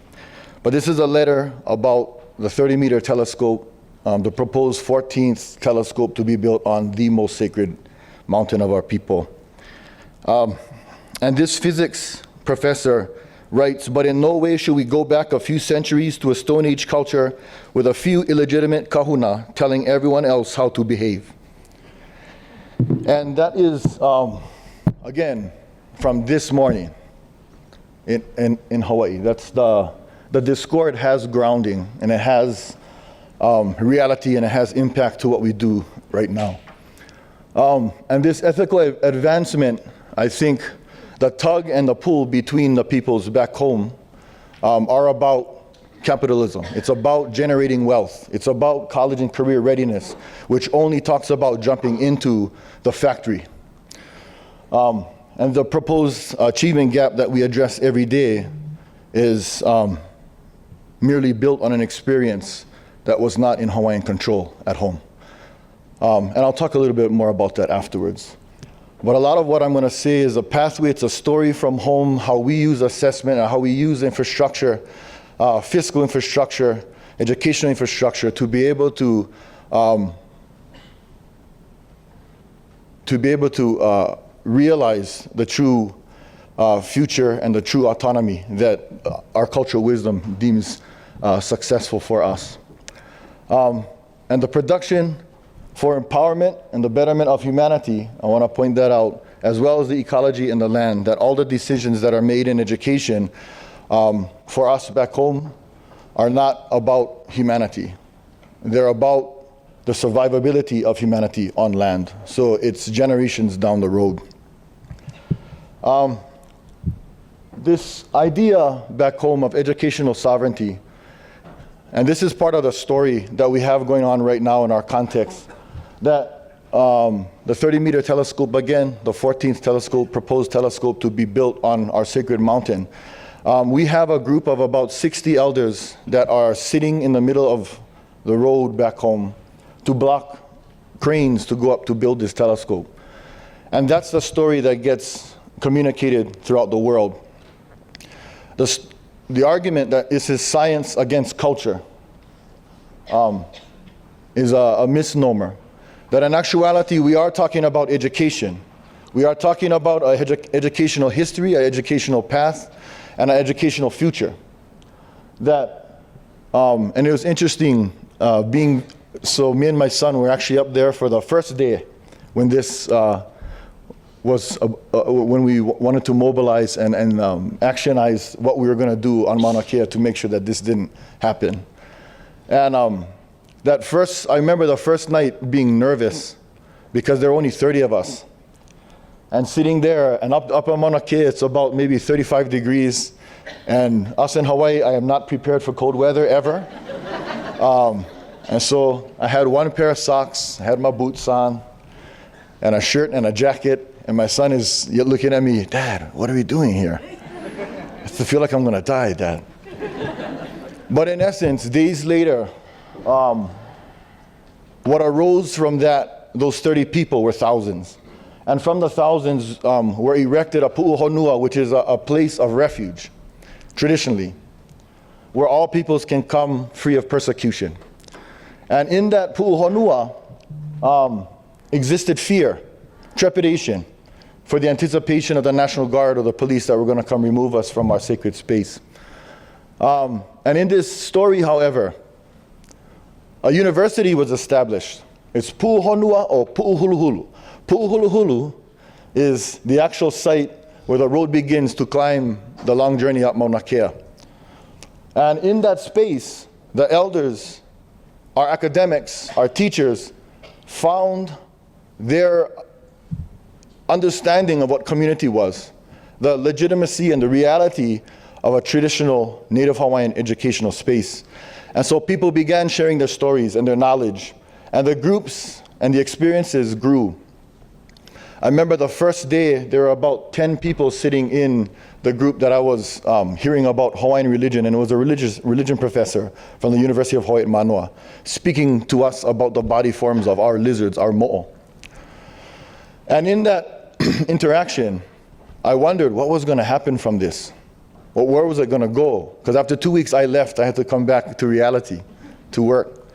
But this is a letter about the 30-meter telescope, the proposed 14th telescope to be built on the most sacred mountain of our people. And this physics professor writes, but in no way should we go back a few centuries to a Stone Age culture with a few illegitimate kahuna telling everyone else how to behave. And that is, again, from this morning in Hawaii. That's the discord has grounding, and it has reality, and it has impact to what we do right now. And this ethical advancement, I think, the tug and the pull between the peoples back home are about capitalism. It's about generating wealth. It's about college and career readiness, which only talks about jumping into the factory. And the proposed achievement gap that we address every day is merely built on an experience that was not in Hawaiian control at home. And I'll talk a little bit more about that afterwards. But a lot of what I'm going to say is a pathway. It's a story from home, how we use assessment and how we use infrastructure, fiscal infrastructure, educational infrastructure to be able to realize the true future and the true autonomy that our cultural wisdom deems successful for us. And the production for empowerment and the betterment of humanity, I want to point that out, as well as the ecology and the land, that all the decisions that are made in education for us back home are not about humanity. They're about the survivability of humanity on land. So it's generations down the road. This idea back home of educational sovereignty, and this is part of the story that we have going on right now in our context, that the 30-meter telescope, again, the 14th telescope, proposed telescope to be built on our sacred mountain. We have a group of about 60 elders that are sitting in the middle of the road back home to block cranes to go up to build this telescope. And that's the story that gets communicated throughout the world. The argument that this is science against culture is a misnomer. That in actuality, we are talking about education. We are talking about an educational history, an educational path, and an educational future. That, and it was interesting so me and my son were actually up there for the first day when this when we wanted to mobilize and actionize what we were going to do on Mauna Kea to make sure that this didn't happen. And I remember the first night being nervous because there were only 30 of us. And sitting there, and up on Mauna Kea, it's about maybe 35 degrees. And us in Hawaii, I am not prepared for cold weather ever. And so I had one pair of socks, I had my boots on, and a shirt and a jacket. And my son is looking at me, "Dad, what are we doing here? I feel like I'm going to die, Dad." But in essence, days later, what arose from those 30 people were thousands. And from the thousands were erected a pu'uhonua, which is a place of refuge, traditionally, where all peoples can come free of persecution. And in that pu'uhonua existed fear, trepidation, for the anticipation of the National Guard or the police that were going to come remove us from our sacred space. And in this story, however, a university was established. It's pu'uhonua or pu'uhuluhulu. Pu'uhuluhulu is the actual site where the road begins to climb the long journey up Mauna Kea. And in that space, the elders, our academics, our teachers, found their understanding of what community was, the legitimacy and the reality of a traditional Native Hawaiian educational space. And so people began sharing their stories and their knowledge, and the groups and the experiences grew. I remember the first day, there were about 10 people sitting in the group that I was hearing about Hawaiian religion, and it was a religion professor from the University of Hawaii at Manoa, speaking to us about the body forms of our lizards, our mo'o. And in that interaction, I wondered what was going to happen from this. Well, where was it going to go? Because after 2 weeks I left, I had to come back to reality, to work.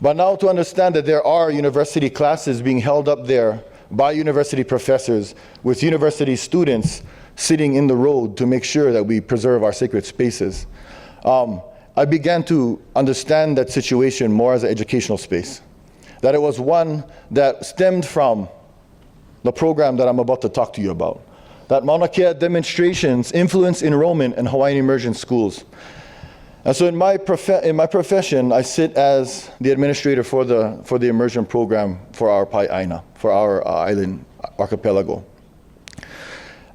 But now to understand that there are university classes being held up there by university professors with university students sitting in the road to make sure that we preserve our sacred spaces. I began to understand that situation more as an educational space. That it was one that stemmed from the program that I'm about to talk to you about. That Mauna Kea demonstrations influence enrollment in Hawaiian immersion schools. And so in my profession, I sit as the administrator for the immersion program for our Pai'aina, for our island archipelago.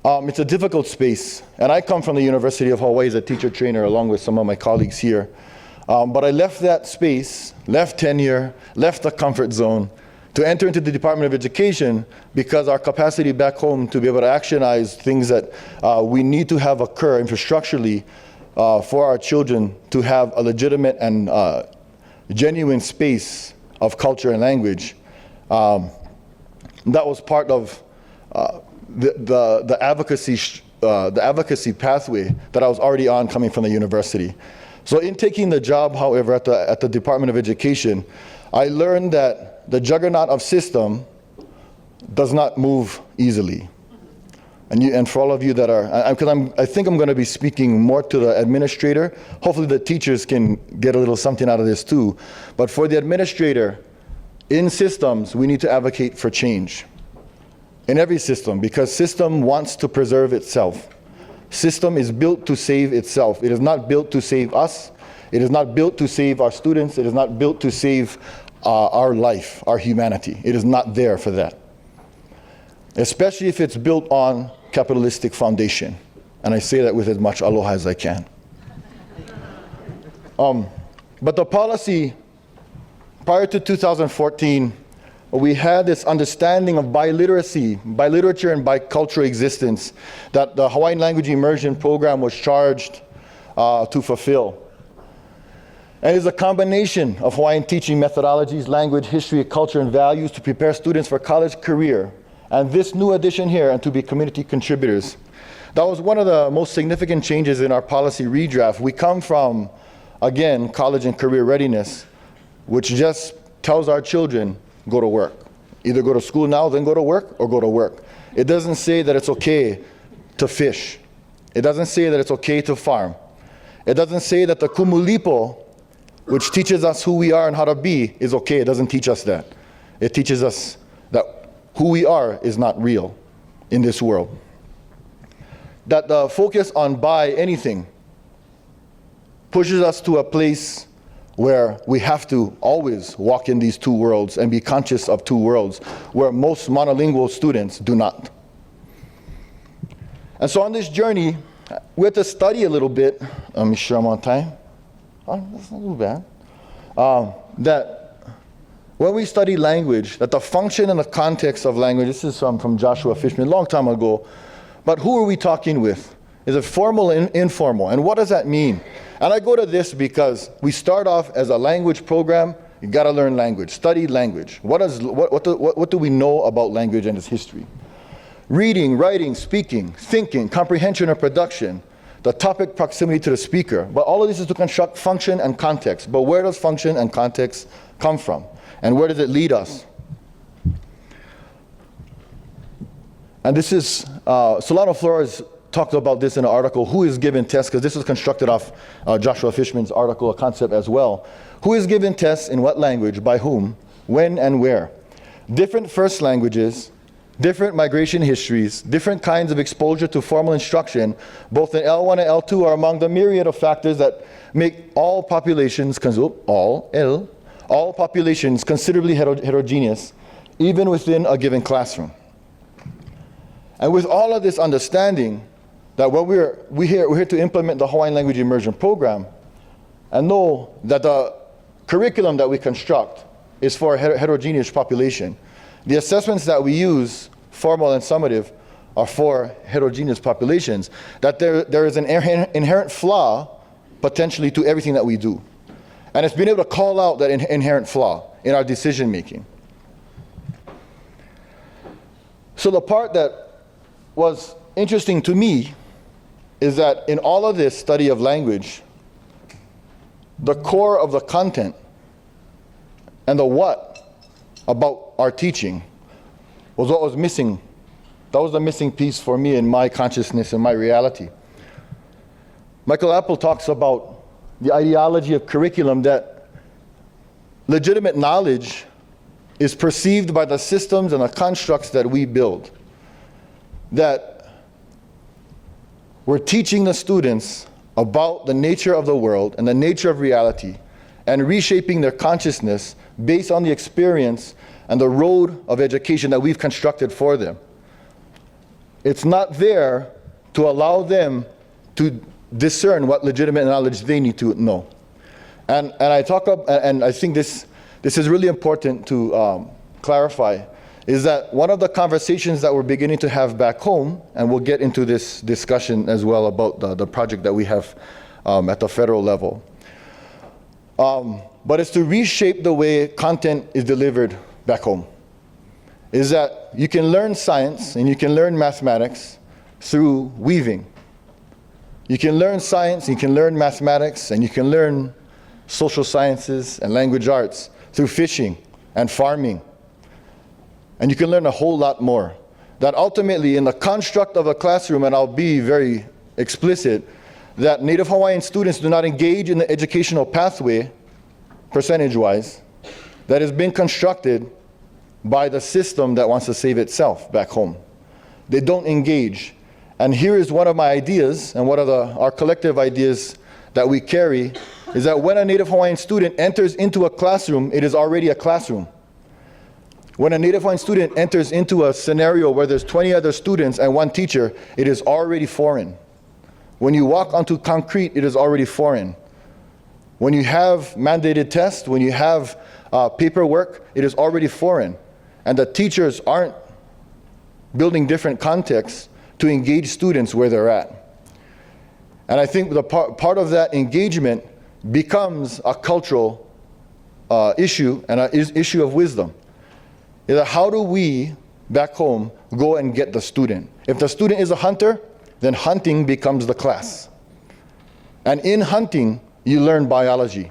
It's a difficult space, and I come from the University of Hawaii as a teacher trainer along with some of my colleagues here. But I left that space, left tenure, left the comfort zone to enter into the Department of Education because our capacity back home to be able to actionize things that we need to have occur infrastructurally for our children to have a legitimate and genuine space of culture and language. That was part of the advocacy pathway that I was already on coming from the university. So in taking the job, however, at the Department of Education, I learned that the juggernaut of system does not move easily. And for all of you that are, I think I'm going to be speaking more to the administrator. Hopefully the teachers can get a little something out of this too. But for the administrator, in systems, we need to advocate for change. in every system, because system wants to preserve itself. System is built to save itself. It is not built to save us. It is not built to save our students. It is not built to save our life, our humanity. It is not there for that. Especially if it's built on capitalistic foundation. And I say that with as much aloha as I can. But the policy, prior to 2014, we had this understanding of biliteracy, biliterature and bicultural existence that the Hawaiian language immersion program was charged to fulfill. And it's a combination of Hawaiian teaching methodologies, language, history, culture, and values to prepare students for college career. And this new addition here, and to be community contributors. That was one of the most significant changes in our policy redraft. We come from, again, college and career readiness, which just tells our children, go to work. Either go to school now, then go to work, or go to work. It doesn't say that it's okay to fish. It doesn't say that it's okay to farm. It doesn't say that the kumulipo, which teaches us who we are and how to be, is okay. It doesn't teach us that. It teaches us that who we are is not real in this world. That the focus on buy anything pushes us to a place where we have to always walk in these two worlds and be conscious of two worlds, where most monolingual students do not. And so on this journey, we have to study a little bit. Let me sure I'm on time. Oh, that's not too bad. That when we study language, that the function and the context of language, this is from Joshua Fishman a long time ago, but who are we talking with? Is it formal and informal? And what does that mean? And I go to this because we start off as a language program. You got to learn language, study language. What do we know about language and its history? Reading, writing, speaking, thinking, comprehension or production, the topic, proximity to the speaker. But all of this is to construct function and context. But where does function and context come from? And where does it lead us? And this is, Solano Flores talked about this in an article, Who is Given Tests, because this was constructed off Joshua Fishman's article, a concept as well. Who is given tests in what language, by whom, when and where? Different first languages, different migration histories, different kinds of exposure to formal instruction, both in L1 and L2 are among the myriad of factors that make all populations, all populations considerably heterogeneous, even within a given classroom. And with all of this understanding, that when we're here to implement the Hawaiian language immersion program, and know that the curriculum that we construct is for a heterogeneous population. The assessments that we use, formal and summative, are for heterogeneous populations, that there is an inherent flaw, potentially, to everything that we do. And it's been able to call out that inherent flaw in our decision making. So the part that was interesting to me is that in all of this study of language, the core of the content and the what about our teaching was what was missing. That was the missing piece for me in my consciousness and my reality. Michael Apple talks about the ideology of curriculum, that legitimate knowledge is perceived by the systems and the constructs that we build. That we're teaching the students about the nature of the world and the nature of reality, and reshaping their consciousness based on the experience and the road of education that we've constructed for them. It's not there to allow them to discern what legitimate knowledge they need to know. And I think this is really important to clarify, is that one of the conversations that we're beginning to have back home, and we'll get into this discussion as well about the project that we have at the federal level, but it's to reshape the way content is delivered back home. Is that you can learn science and you can learn mathematics through weaving. You can learn science, you can learn mathematics, and you can learn social sciences and language arts through fishing and farming. And you can learn a whole lot more. That ultimately, in the construct of a classroom, and I'll be very explicit, that Native Hawaiian students do not engage in the educational pathway, percentage-wise, that has been constructed by the system that wants to save itself back home. They don't engage. And here is one of my ideas, and one of our collective ideas that we carry, is that when a Native Hawaiian student enters into a classroom, it is already a classroom. When a Native Hawaiian student enters into a scenario where there's 20 other students and one teacher, it is already foreign. When you walk onto concrete, it is already foreign. When you have mandated tests, when you have paperwork, it is already foreign. And the teachers aren't building different contexts to engage students where they're at. And I think the part of that engagement becomes a cultural issue and an issue of wisdom. Is that how do we, back home, go and get the student? If the student is a hunter, then hunting becomes the class. And in hunting, you learn biology.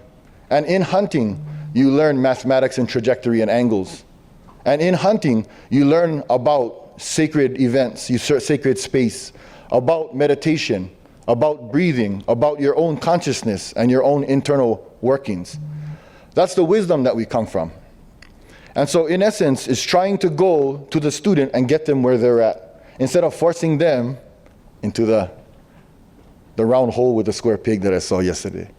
And in hunting, you learn mathematics and trajectory and angles. And in hunting, you learn about sacred events, sacred space, about meditation, about breathing, about your own consciousness and your own internal workings. That's the wisdom that we come from. And so in essence, it's trying to go to the student and get them where they're at, instead of forcing them into the round hole with the square peg that I saw yesterday.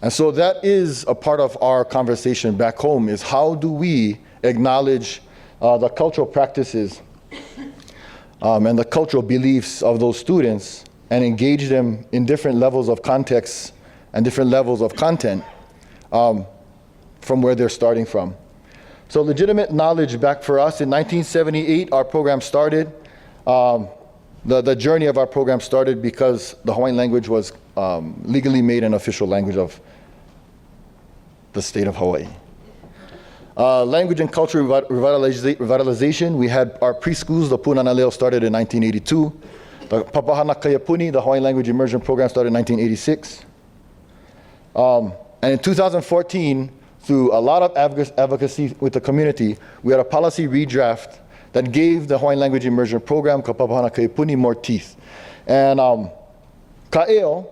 And so that is a part of our conversation back home, is how do we acknowledge the cultural practices and the cultural beliefs of those students and engage them in different levels of context and different levels of content from where they're starting from. So legitimate knowledge back for us, in 1978, our program started. The journey of our program started because the Hawaiian language was legally made an official language of the state of Hawaii. Language and culture revitalization, we had our preschools, the Punana Leo started in 1982. The Papahana Kaiapuni, the Hawaiian language immersion program, started in 1986. And in 2014, through a lot of advocacy with the community, we had a policy redraft that gave the Hawaiian language immersion program, ka Papahana Kaiapuni, more teeth. And Ka'eo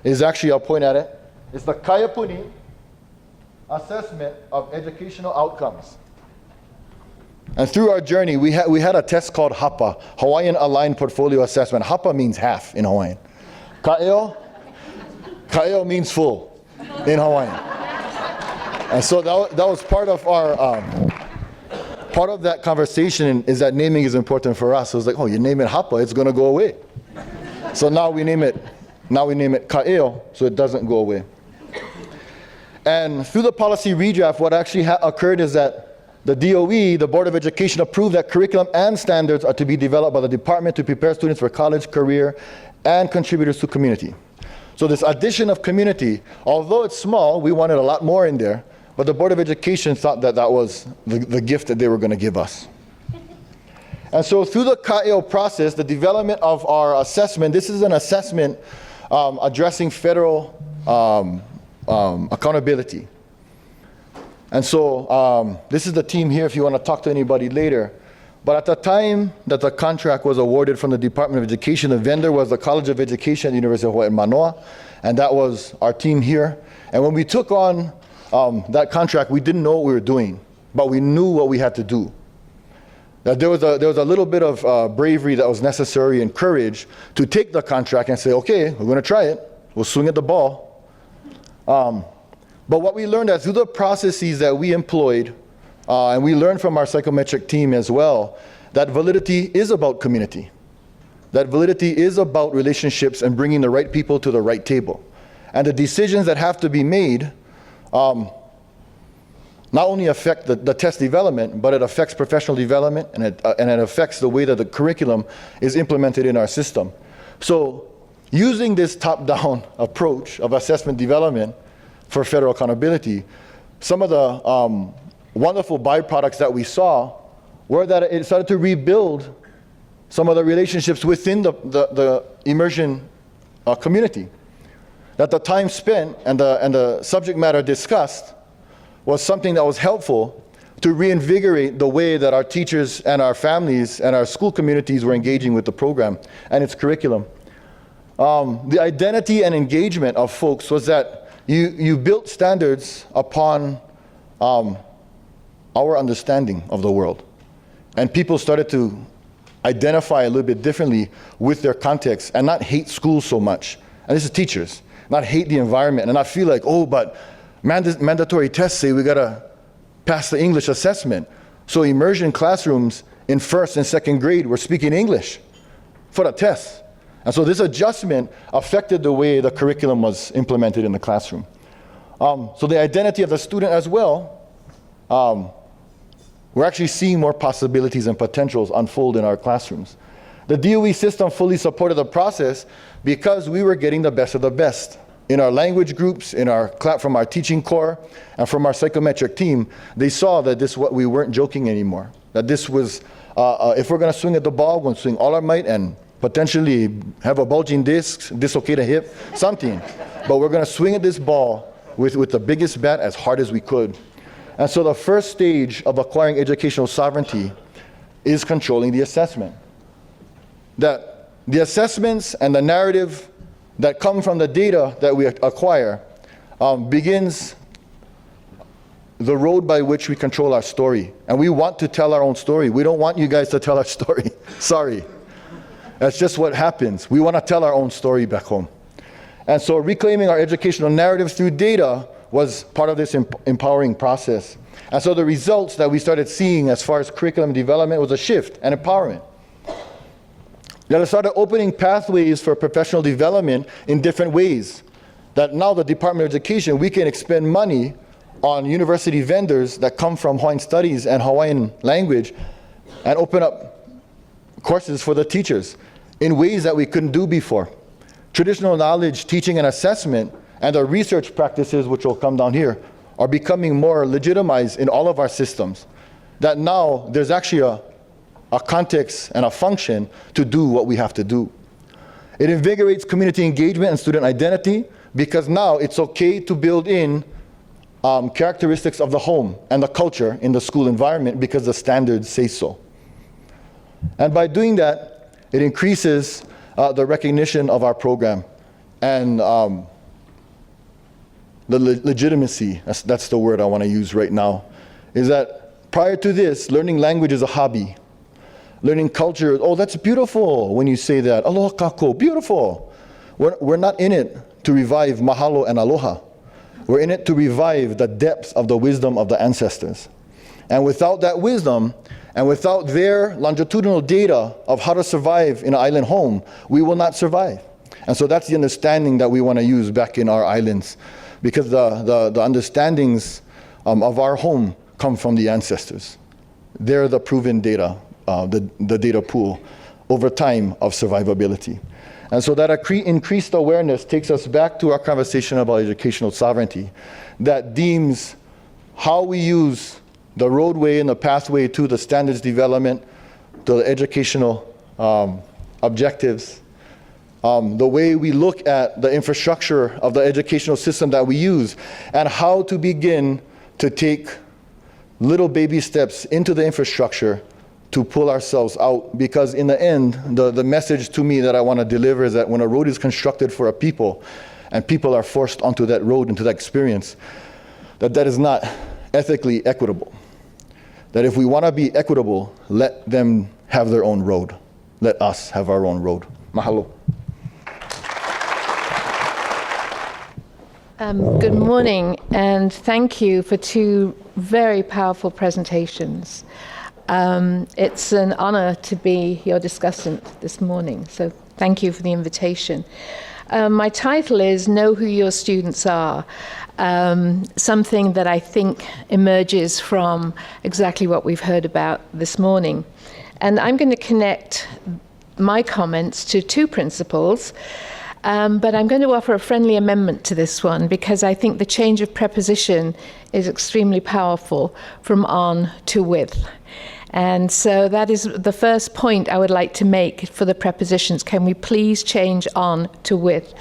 is actually, I'll point at it, it's the Kaiapuni Assessment of Educational Outcomes. And through our journey, we had a test called HAPA, Hawaiian Aligned Portfolio Assessment. HAPA means half in Hawaiian. Ka'eo means full in Hawaiian. And so that was part of our, part of that conversation is that naming is important for us. So it's like, oh, you name it HAPA, it's gonna go away. So now we name it Ka'eo, so it doesn't go away. And through the policy redraft, what actually occurred is that the DOE, the Board of Education, approved that curriculum and standards are to be developed by the department to prepare students for college, career, and contributors to community. So this addition of community, although it's small, we wanted a lot more in there, but the Board of Education thought that that was the gift that they were going to give us. And so through the Ka'eo process, the development of our assessment, this is an assessment addressing federal accountability. And so this is the team here if you want to talk to anybody later. But at the time that the contract was awarded from the Department of Education, the vendor was the College of Education at the University of Hawaii in Manoa, and that was our team here. And when we took on that contract, we didn't know what we were doing, but we knew what we had to do. That there was a little bit of bravery that was necessary and courage to take the contract and say, okay, we're going to try it. We'll swing at the ball. But what we learned through the processes that we employed, and we learned from our psychometric team as well, that validity is about community. That validity is about relationships and bringing the right people to the right table. And the decisions that have to be made not only affect the test development, but it affects professional development, and it affects the way that the curriculum is implemented in our system. So using this top-down approach of assessment development for federal accountability, some of the wonderful byproducts that we saw were that it started to rebuild some of the relationships within the immersion community. That the time spent and the subject matter discussed was something that was helpful to reinvigorate the way that our teachers and our families and our school communities were engaging with the program and its curriculum. The identity and engagement of folks was that you built standards upon our understanding of the world. And people started to identify a little bit differently with their context and not hate school so much. And this is teachers, not hate the environment and not feel like, oh, but mandatory tests say we gotta pass the English assessment. So immersion classrooms in first and second grade were speaking English for the tests. And so this adjustment affected the way the curriculum was implemented in the classroom. So the identity of the student as well, we're actually seeing more possibilities and potentials unfold in our classrooms. The DOE system fully supported the process because we were getting the best of the best. In our language groups, from our teaching core, and from our psychometric team, they saw that we weren't joking anymore. That this was, if we're gonna swing at the ball, we're gonna swing all our might and potentially have a bulging disc, dislocate a hip, something. But we're gonna swing at this ball with the biggest bat as hard as we could. And so the first stage of acquiring educational sovereignty is controlling the assessment. That the assessments and the narrative that come from the data that we acquire begins the road by which we control our story. And we want to tell our own story. We don't want you guys to tell our story. Sorry. That's just what happens. We want to tell our own story back home. And so reclaiming our educational narrative through data was part of this empowering process. And so the results that we started seeing as far as curriculum development was a shift and empowerment. That it started opening pathways for professional development in different ways. That now the Department of Education, we can expend money on university vendors that come from Hawaiian studies and Hawaiian language and open up courses for the teachers in ways that we couldn't do before. Traditional knowledge, teaching, and assessment, and the research practices, which will come down here, are becoming more legitimized in all of our systems. That now there's actually a context and a function to do what we have to do. It invigorates community engagement and student identity because now it's okay to build in characteristics of the home and the culture in the school environment because the standards say so. And by doing that, it increases the recognition of our program and the legitimacy, that's the word I want to use right now, is that prior to this, learning language is a hobby. Learning culture, oh, that's beautiful when you say that. Aloha kako, beautiful. We're not in it to revive mahalo and aloha. We're in it to revive the depths of the wisdom of the ancestors. And without that wisdom, and without their longitudinal data of how to survive in an island home, we will not survive. And so that's the understanding that we want to use back in our islands, because the understandings of our home come from the ancestors. They're the proven data, the data pool over time of survivability. And so that increased awareness takes us back to our conversation about educational sovereignty that deems how we use the roadway and the pathway to the standards development, to the educational objectives, the way we look at the infrastructure of the educational system that we use, and how to begin to take little baby steps into the infrastructure to pull ourselves out. Because in the end, the message to me that I want to deliver is that when a road is constructed for a people, and people are forced onto that road, into that experience, that is not ethically equitable. That if we want to be equitable, let them have their own road. Let us have our own road. Mahalo. Good morning, and thank you for two very powerful presentations. It's an honor to be your discussant this morning, so thank you for the invitation. My title is Know Who Your Students Are, something that I think emerges from exactly what we've heard about this morning. And I'm going to connect my comments to two principles, but I'm going to offer a friendly amendment to this one because I think the change of preposition is extremely powerful from on to with. And so that is the first point I would like to make for the prepositions. Can we please change on to with?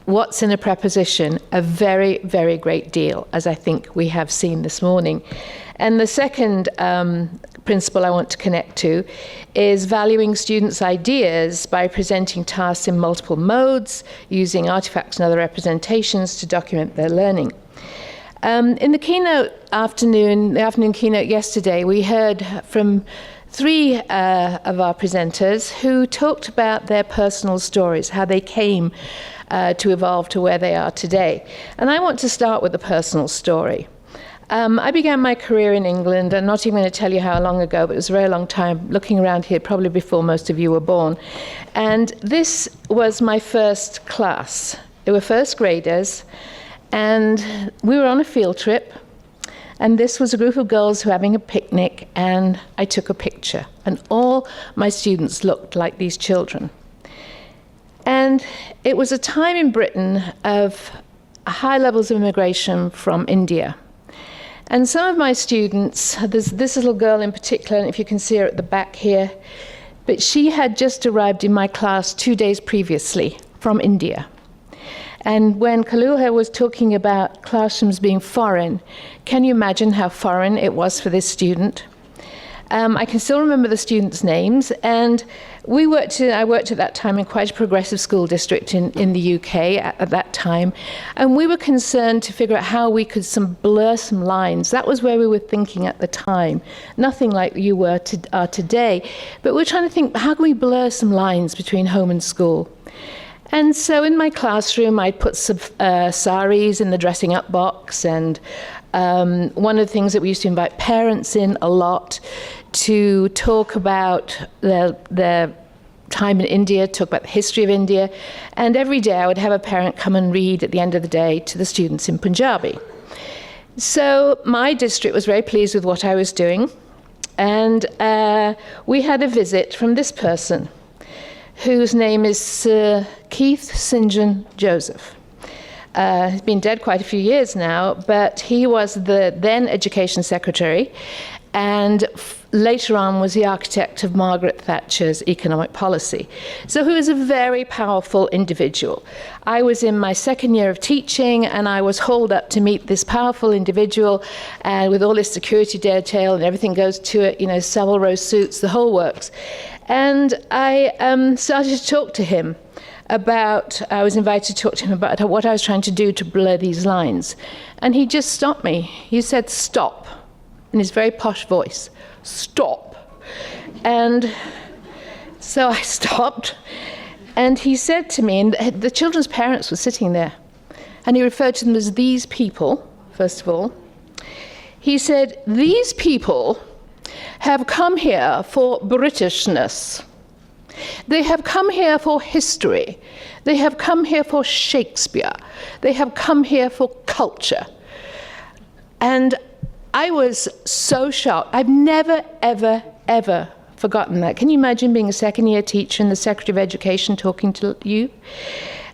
What's in a preposition? A very, very great deal, as I think we have seen this morning. And the second principle I want to connect to is valuing students' ideas by presenting tasks in multiple modes, using artifacts and other representations to document their learning. In the keynote afternoon, the afternoon keynote yesterday, we heard from three of our presenters who talked about their personal stories, how they came to evolve to where they are today. And I want to start with a personal story. I began my career in England. I'm not even going to tell you how long ago, but it was a very long time, looking around here, probably before most of you were born. And this was my first class. They were first graders, and we were on a field trip. And this was a group of girls who were having a picnic, and I took a picture. And all my students looked like these children. And it was a time in Britain of high levels of immigration from India. And some of my students, there's this little girl in particular, and if you can see her at the back here, but she had just arrived in my class 2 days previously from India. And when Kalehua was talking about classrooms being foreign, can you imagine how foreign it was for this student? I can still remember the students' names, and I worked at that time in quite a progressive school district in the UK at that time, and we were concerned to figure out how we could blur some lines. That was where we were thinking at the time. Nothing like you are today, but we're trying to think, how can we blur some lines between home and school? And so in my classroom, I'd put some saris in the dressing up box, and one of the things that we used to invite parents in a lot to talk about their time in India, talk about the history of India. And every day I would have a parent come and read at the end of the day to the students in Punjabi. So my district was very pleased with what I was doing. And we had a visit from this person, whose name is Sir Keith St. John Joseph. He's been dead quite a few years now, but he was the then Education Secretary, and later on was the architect of Margaret Thatcher's economic policy. So he was a very powerful individual. I was in my second year of teaching, and I was hauled up to meet this powerful individual, and with all his security detail and everything goes to it, Savile Row suits, the whole works. And I started to talk to him I was invited to talk to him about what I was trying to do to blur these lines. And he just stopped me. He said, "Stop," in his very posh voice, "Stop." And so I stopped, and he said to me, and the children's parents were sitting there, and he referred to them as these people, first of all. He said, "These people have come here for Britishness. They have come here for history. They have come here for Shakespeare. They have come here for culture." And I was so shocked. I've never, ever, ever forgotten that. Can you imagine being a second-year teacher and the Secretary of Education talking to you?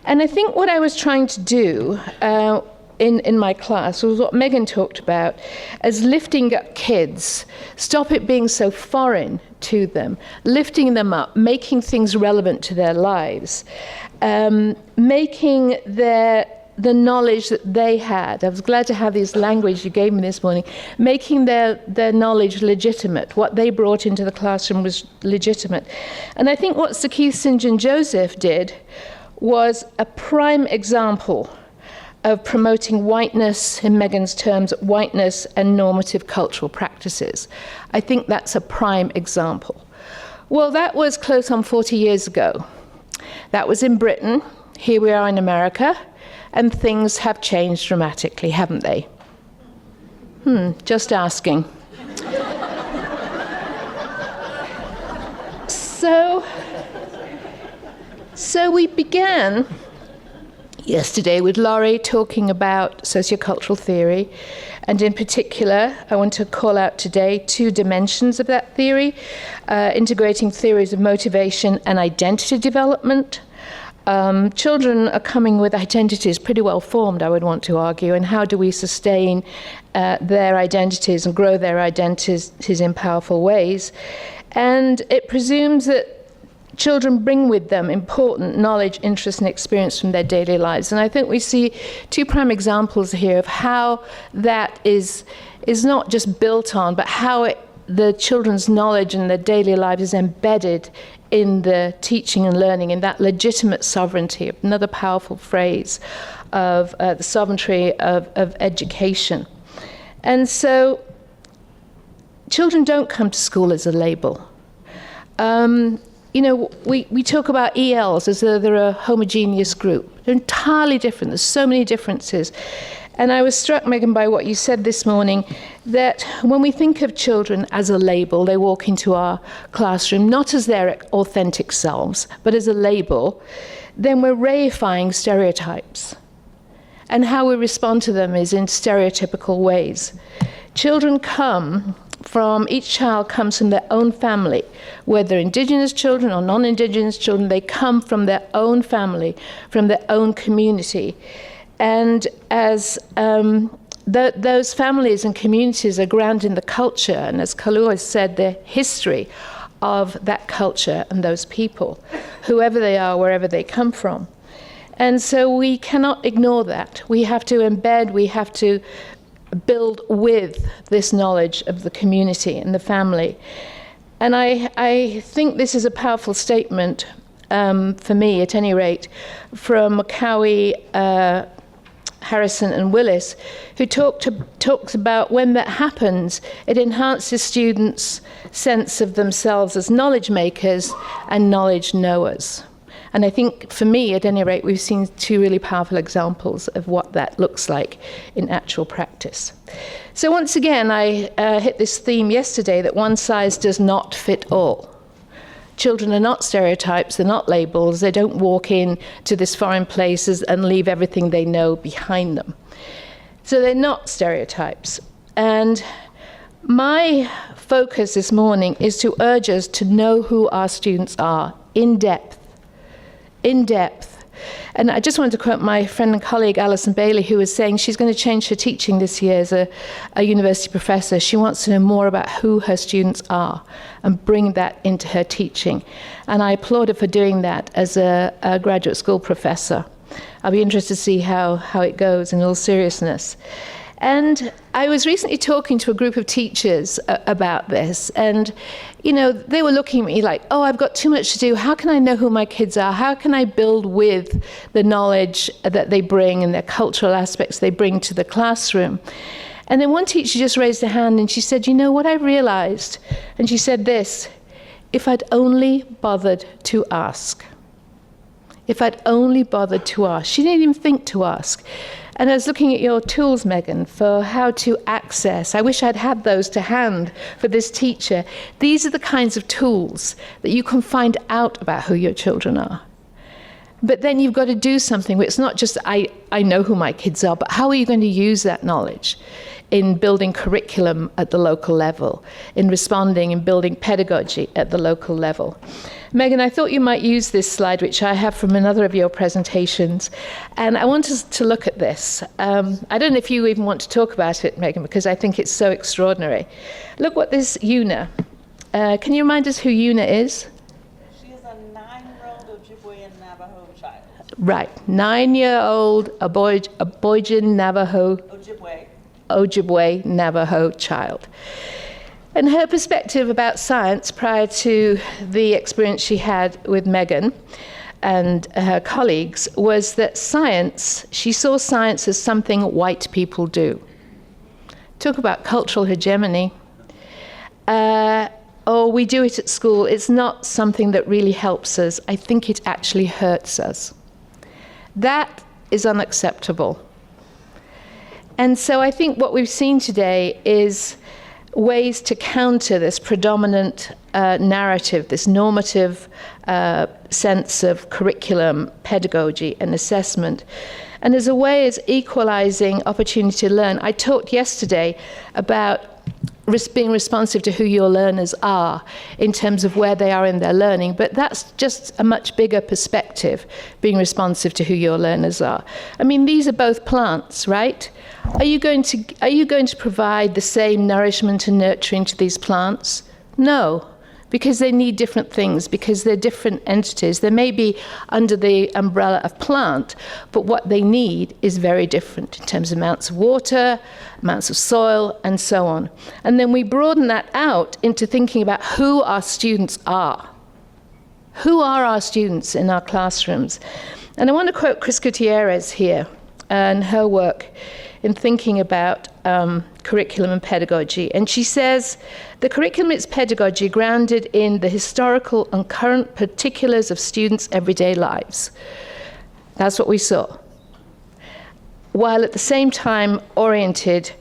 And I think what I was trying to do in my class was what Megan talked about, as lifting up kids, stop it being so foreign to them, lifting them up, making things relevant to their lives, making the knowledge that they had. I was glad to have this language you gave me this morning, making their knowledge legitimate. What they brought into the classroom was legitimate. And I think what Sir Keith St. John Joseph did was a prime example of promoting whiteness, in Megan's terms, whiteness and normative cultural practices. I think that's a prime example. Well, that was close on 40 years ago. That was in Britain. Here we are in America, and things have changed dramatically, haven't they? Just asking. So we began yesterday with Laurie talking about sociocultural theory, and in particular, I want to call out today 2 dimensions of that theory, integrating theories of motivation and identity development. Children are coming with identities pretty well formed, I would want to argue, and how do we sustain their identities and grow their identities in powerful ways? And it presumes that children bring with them important knowledge, interest, and experience from their daily lives. And I think we see 2 prime examples here of how that is not just built on, but how the children's knowledge and their daily lives is embedded in the teaching and learning, in that legitimate sovereignty, another powerful phrase. of the sovereignty of education. And so children don't come to school as a label. We talk about ELs as though they're a homogeneous group. They're entirely different. There's so many differences. And I was struck, Megan, by what you said this morning, that when we think of children as a label, they walk into our classroom, not as their authentic selves, but as a label, then we're reifying stereotypes. And how we respond to them is in stereotypical ways. Each child comes from their own family. Whether Indigenous children or non-Indigenous children, they come from their own family, from their own community. And as those families and communities are grounded in the culture, and as Kalehua said, the history of that culture and those people, whoever they are, wherever they come from. And so we cannot ignore that. We have to embed, we have to build with this knowledge of the community and the family. And I think this is a powerful statement, for me at any rate, from Macaulay, Harrison and Willis, who talks about when that happens, it enhances students' sense of themselves as knowledge makers and knowledge knowers. And I think, for me, at any rate, we've seen two really powerful examples of what that looks like in actual practice. So once again, I hit this theme yesterday that one size does not fit all. Children are not stereotypes, they're not labels, they don't walk in to this foreign places and leave everything they know behind them. So they're not stereotypes. And my focus this morning is to urge us to know who our students are in depth. And I just wanted to quote my friend and colleague Alison Bailey, who was saying she's going to change her teaching this year as a university professor. She wants to know more about who her students are and bring that into her teaching. And I applaud her for doing that as a graduate school professor. I'll be interested to see how it goes in all seriousness. And I was recently talking to a group of teachers about this, and they were looking at me like, oh, I've got too much to do. How can I know who my kids are? How can I build with the knowledge that they bring and their cultural aspects they bring to the classroom? And then one teacher just raised her hand and she said, you know what I realized? And she said this: if I'd only bothered to ask. If I'd only bothered to ask. She didn't even think to ask. And I was looking at your tools, Megan, for how to access. I wish I'd had those to hand for this teacher. These are the kinds of tools that you can find out about who your children are. But then you've got to do something where it's not just, I know who my kids are, but how are you going to use that knowledge in building curriculum at the local level, in responding and building pedagogy at the local level? Megan, I thought you might use this slide, which I have from another of your presentations, and I want us to look at this. I don't know if you even want to talk about it, Megan, because I think it's so extraordinary. Look what this Yuna. Can you remind us who Yuna is? She is a 9-year-old Ojibwe and Navajo child. Right, 9-year-old Ojibwe Navajo child. And her perspective about science prior to the experience she had with Megan and her colleagues was that she saw science as something white people do. Talk about cultural hegemony. Or we do it at school. It's not something that really helps us. I think it actually hurts us. That is unacceptable. And so I think what we've seen today is ways to counter this predominant narrative, this normative sense of curriculum, pedagogy, and assessment. And as a way as equalizing opportunity to learn. I talked yesterday about being responsive to who your learners are in terms of where they are in their learning, but that's just a much bigger perspective, being responsive to who your learners are. I mean, these are both plants, right? Are you going to provide the same nourishment and nurturing to these plants? No, because they need different things, because they're different entities. They may be under the umbrella of plant, but what they need is very different in terms of amounts of water, amounts of soil, and so on. And then we broaden that out into thinking about who our students are. Who are our students in our classrooms? And I want to quote Chris Gutierrez here and her work in thinking about curriculum and pedagogy. And she says, the curriculum is pedagogy grounded in the historical and current particulars of students' everyday lives. That's what we saw. While at the same time oriented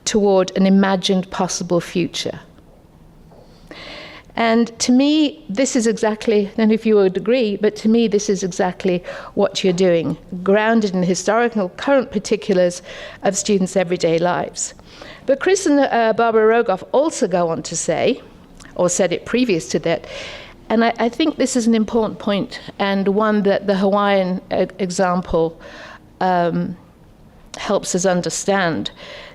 toward an imagined possible future. And to me, this is exactly, I don't know if you would agree, but to me, this is exactly what you're doing, grounded in the historical current particulars of students' everyday lives. But Chris and Barbara Rogoff also go on to say, or said it previous to that, and I think this is an important point, and one that the Hawaiian example helps us understand,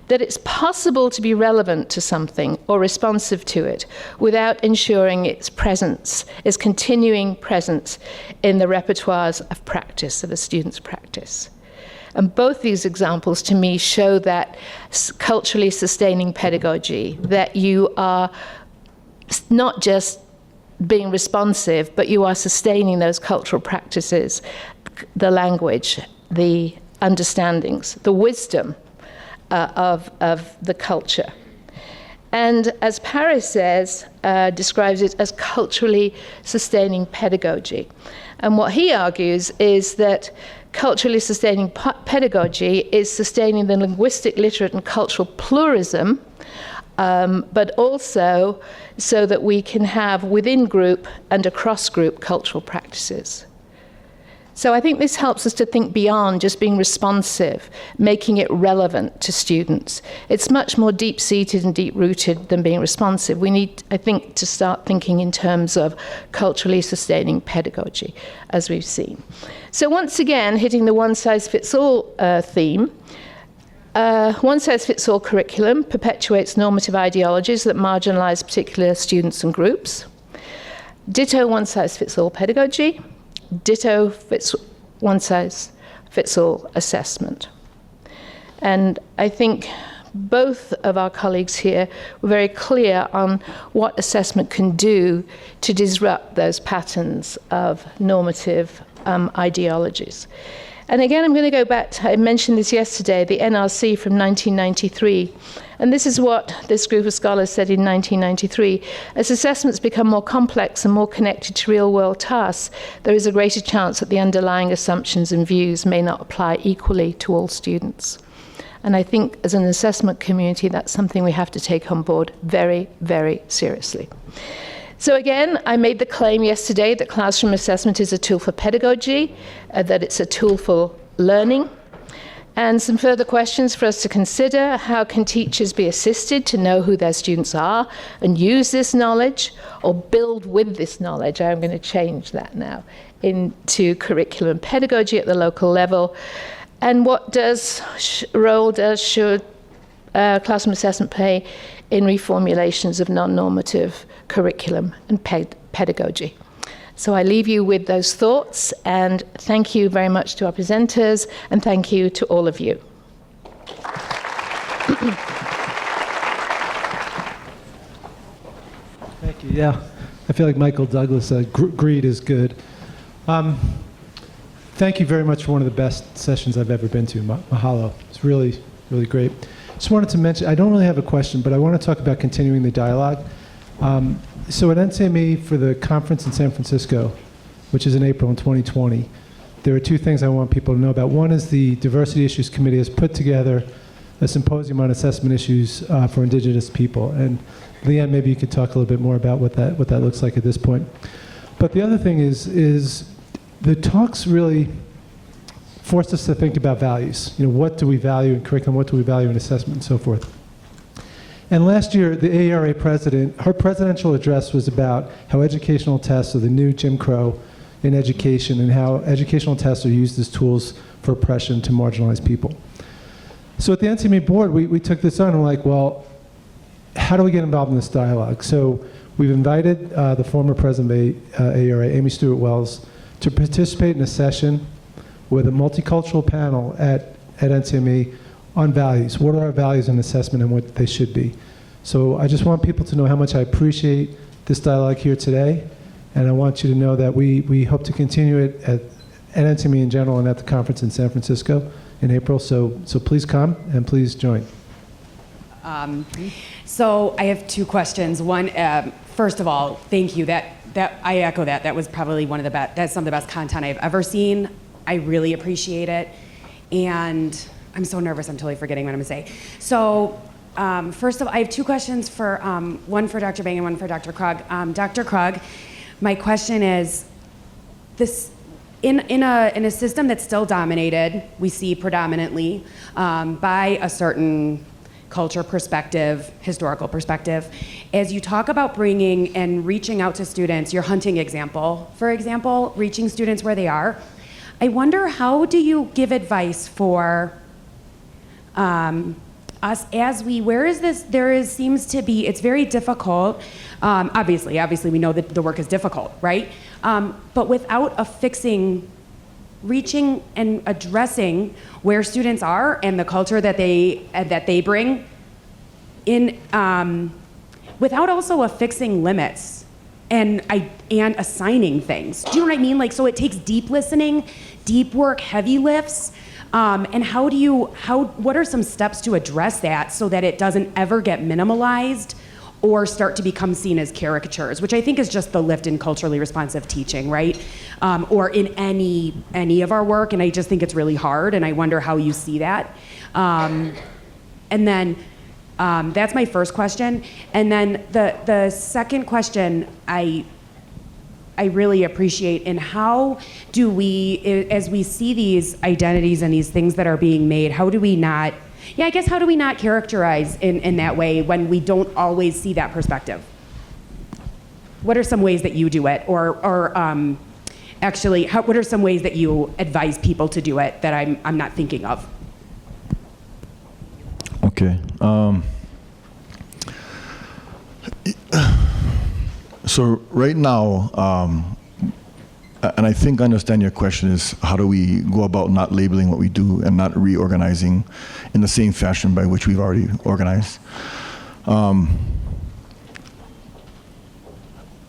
that it's possible to be relevant to something or responsive to it without ensuring its presence, its continuing presence in the repertoires of practice, of a student's practice. And both these examples to me show that culturally sustaining pedagogy, that you are not just being responsive, but you are sustaining those cultural practices, the language, the understandings, the wisdom of the culture. And as Paris says, describes it as culturally sustaining pedagogy. And what he argues is that culturally sustaining pedagogy is sustaining the linguistic, literate, and cultural pluralism, but also so that we can have within group and across group cultural practices. So I think this helps us to think beyond just being responsive, making it relevant to students. It's much more deep-seated and deep-rooted than being responsive. We need, I think, to start thinking in terms of culturally sustaining pedagogy, as we've seen. So once again, hitting the one-size-fits-all theme, one-size-fits-all curriculum perpetuates normative ideologies that marginalize particular students and groups. Ditto one-size-fits-all pedagogy. Ditto one-size-fits-all assessment. And I think both of our colleagues here were very clear on what assessment can do to disrupt those patterns of normative ideologies. And again, I'm going to go back to, I mentioned this yesterday, the NRC from 1993. And this is what this group of scholars said in 1993. As assessments become more complex and more connected to real-world tasks, there is a greater chance that the underlying assumptions and views may not apply equally to all students. And I think as an assessment community, that's something we have to take on board very, very seriously. So again, I made the claim yesterday that classroom assessment is a tool for pedagogy, that it's a tool for learning. And some further questions for us to consider. How can teachers be assisted to know who their students are and use this knowledge, or build with this knowledge? I'm going to change that now into curriculum and pedagogy at the local level. And what role should classroom assessment play in reformulations of non-normative curriculum and pedagogy? So I leave you with those thoughts, and thank you very much to our presenters, and thank you to all of you. Thank you. Yeah, I feel like Michael Douglas said, greed is good. Thank you very much for one of the best sessions I've ever been to. Mahalo. It's really, really great. Just wanted to mention, I don't really have a question, but I want to talk about continuing the dialogue. So at NCME for the conference in San Francisco, which is in April in 2020, there are two things I want people to know about. One is the Diversity Issues Committee has put together a symposium on assessment issues for Indigenous people. And Leanne, maybe you could talk a little bit more about what that looks like at this point. But the other thing is the talks really forced us to think about values. You know, what do we value in curriculum? What do we value in assessment and so forth? And last year, the AERA president, her presidential address was about how educational tests are the new Jim Crow in education and how educational tests are used as tools for oppression to marginalized people. So at the NCME board, we took this on and we're like, well, how do we get involved in this dialogue? So we've invited the former president of AERA, Amy Stewart Wells, to participate in a session with a multicultural panel at NCME on values. What are our values in assessment and what they should be? So I just want people to know how much I appreciate this dialogue here today, and I want you to know that we hope to continue it at NCME in general and at the conference in San Francisco in April. So please come and please join. So I have two questions. One, first of all, thank you. That I echo that. That was probably one of the best. That's some of the best content I've ever seen. I really appreciate it, and I'm so nervous. I'm totally forgetting what I'm going to say. So, first of all, I have two questions for one for Dr. Bang and one for Dr. Krug. Dr. Krug, my question is this. In a system that's still dominated, we see predominantly by a certain culture perspective, historical perspective, as you talk about bringing and reaching out to students, your hunting example, for example, reaching students where they are, I wonder how do you give advice for us as we, where is this, seems to be, it's very difficult, obviously we know that the work is difficult, right? But without reaching and addressing where students are and the culture that they bring in, without also affixing limits and assigning things. Do you know what I mean? Like, so it takes deep listening, deep work, heavy lifts. And what are some steps to address that so that it doesn't ever get minimalized or start to become seen as caricatures, which I think is just the lift in culturally responsive teaching, right? Or in any of our work, and I just think it's really hard, and I wonder how you see that. And then that's my first question. And then the second question I really appreciate, and how do we, as we see these identities and these things that are being made, how do we not characterize in that way when we don't always see that perspective? What are some ways that you do it? Or actually, what are some ways that you advise people to do it that I'm not thinking of? Okay. So right now, and I think I understand your question is how do we go about not labeling what we do and not reorganizing in the same fashion by which we've already organized.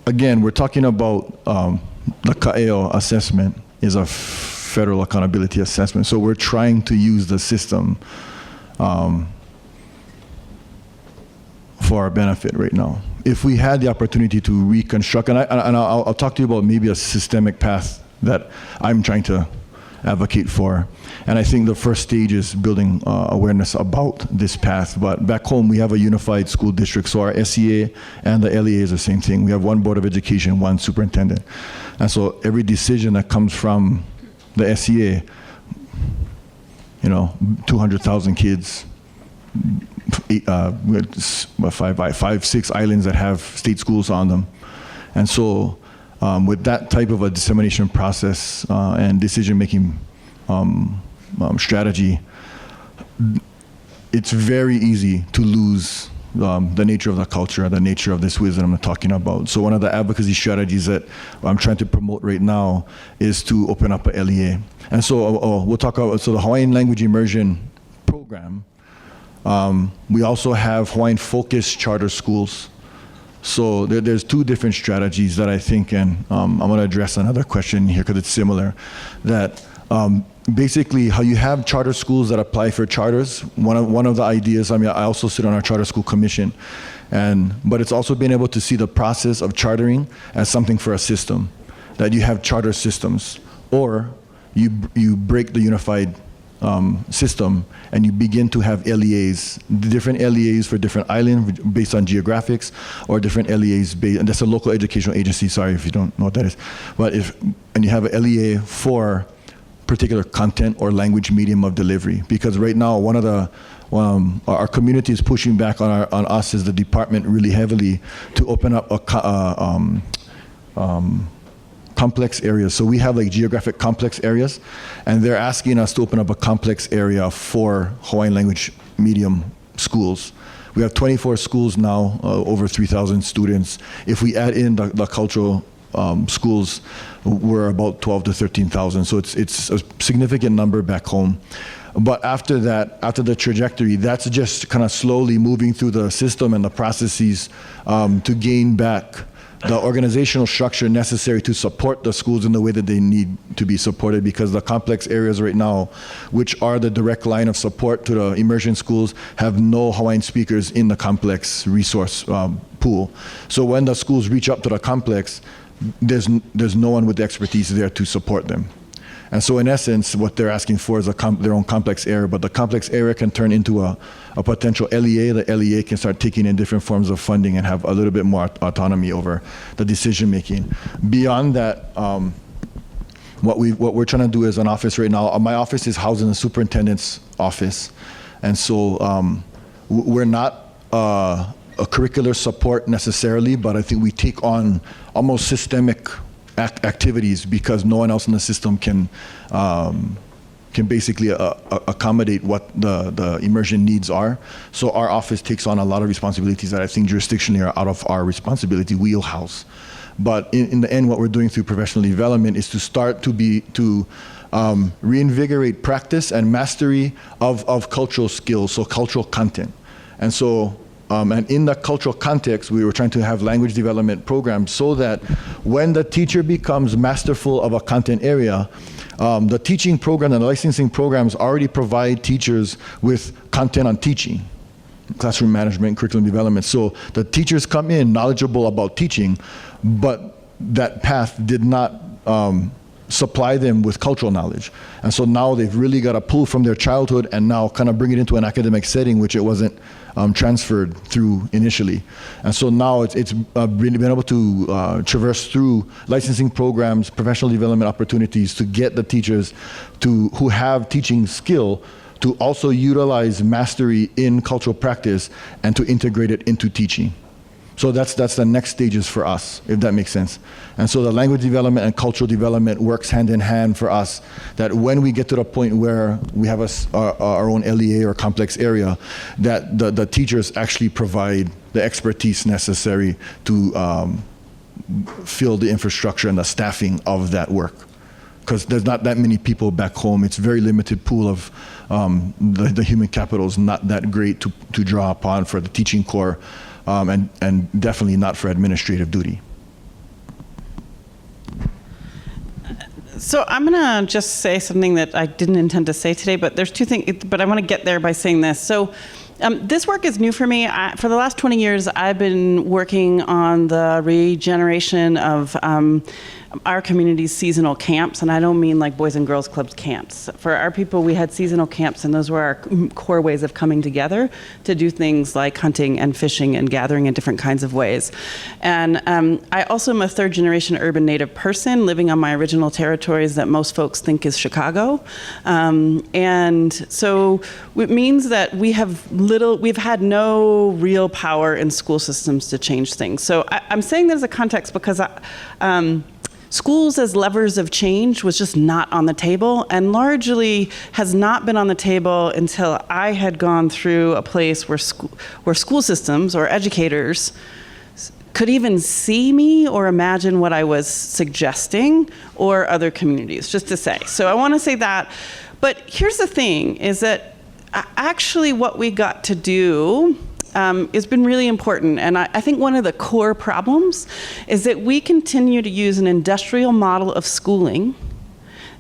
Again, we're talking about the Ka'eo assessment is a federal accountability assessment. So we're trying to use the system for our benefit right now. If we had the opportunity to reconstruct, and I'll talk to you about maybe a systemic path that I'm trying to advocate for. And I think the first stage is building awareness about this path. But back home, we have a unified school district. So our SEA and the LEA is the same thing. We have one board of education, one superintendent. And so every decision that comes from the SEA, 200,000 kids, 6 islands that have state schools on them. And so with that type of a dissemination process and decision-making strategy, it's very easy to lose the nature of the culture, the nature of this wisdom I'm talking about. So one of the advocacy strategies that I'm trying to promote right now is to open up a LEA. And so we'll talk about, so the Hawaiian language immersion program, we also have Hawaiian-focused charter schools. So there's two different strategies that I think, and I'm going to address another question here because it's similar, that basically how you have charter schools that apply for charters. One of the ideas, I also sit on our charter school commission, but it's also being able to see the process of chartering as something for a system, that you have charter systems, or you break the unified system and you begin to have LEAs, different LEAs for different islands based on geographics, or different LEAs based, and that's a local educational agency, sorry if you don't know what that is. But and you have a LEA for particular content or language medium of delivery. Because right now, one of the, our community is pushing back on us as the department really heavily to open up a complex areas. So we have like geographic complex areas, and they're asking us to open up a complex area for Hawaiian language medium schools. We have 24 schools now, over 3,000 students. If we add in the cultural schools, we're about 12 to 13,000. So it's a significant number back home. But after that, after the trajectory, that's just kind of slowly moving through the system and the processes to gain back the organizational structure necessary to support the schools in the way that they need to be supported, because the complex areas right now, which are the direct line of support to the immersion schools, have no Hawaiian speakers in the complex resource pool. So when the schools reach up to the complex, there's no one with the expertise there to support them. And so in essence, what they're asking for is their own complex area, but the complex area can turn into a potential LEA. The LEA can start taking in different forms of funding and have a little bit more autonomy over the decision making. Beyond that, what we're trying to do as an office right now, my office is housed in the superintendent's office. And so we're not a curricular support necessarily, but I think we take on almost systemic activities because no one else in the system can basically accommodate what the immersion needs are. So our office takes on a lot of responsibilities that I think jurisdictionally are out of our responsibility wheelhouse. But in the end, what we're doing through professional development is to start to reinvigorate practice and mastery of cultural skills, so cultural content. And so and in the cultural context, we were trying to have language development programs so that when the teacher becomes masterful of a content area, the teaching program and the licensing programs already provide teachers with content on teaching, classroom management, curriculum development. So the teachers come in knowledgeable about teaching, but that path did not supply them with cultural knowledge. And so now they've really got to pull from their childhood and now kind of bring it into an academic setting, which it wasn't transferred through initially. And so now it's been able to traverse through licensing programs, professional development opportunities to get the teachers who have teaching skill to also utilize mastery in cultural practice and to integrate it into teaching. So that's the next stages for us, if that makes sense. And so the language development and cultural development works hand in hand for us, that when we get to the point where we have our own LEA or complex area, that the teachers actually provide the expertise necessary to fill the infrastructure and the staffing of that work. Because there's not that many people back home. It's a very limited pool of the human capital is not that great to draw upon for the teaching core. And definitely not for administrative duty. So I'm going to just say something that I didn't intend to say today, but there's two things, but I want to get there by saying this. So this work is new for me. For the last 20 years, I've been working on the regeneration of our community's seasonal camps, and I don't mean like Boys and Girls Clubs camps. For our people, we had seasonal camps, and those were our core ways of coming together to do things like hunting and fishing and gathering in different kinds of ways. And I also am a third-generation urban Native person living on my original territories that most folks think is Chicago. And so it means that we've had no real power in school systems to change things. So I'm saying that as a context because schools as levers of change was just not on the table, and largely has not been on the table until I had gone through a place where school systems or educators could even see me or imagine what I was suggesting, or other communities, just to say. So I want to say that. But here's the thing, is that actually what we got to do has been really important. And I think one of the core problems is that we continue to use an industrial model of schooling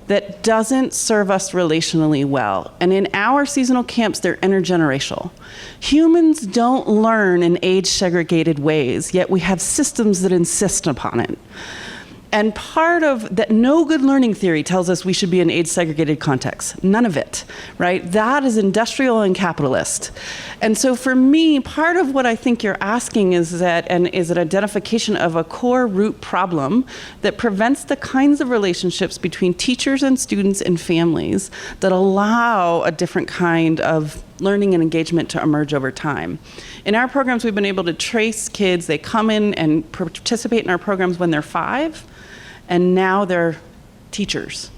that doesn't serve us relationally well. And in our seasonal camps, they're intergenerational. Humans don't learn in age-segregated ways, yet we have systems that insist upon it. And part of that, no good learning theory tells us we should be in age-segregated context. None of it, right? That is industrial and capitalist. And so for me, part of what I think you're asking is an identification of a core root problem that prevents the kinds of relationships between teachers and students and families that allow a different kind of learning and engagement to emerge over time. In our programs, we've been able to trace kids. They come in and participate in our programs when they're 5, and now they're teachers,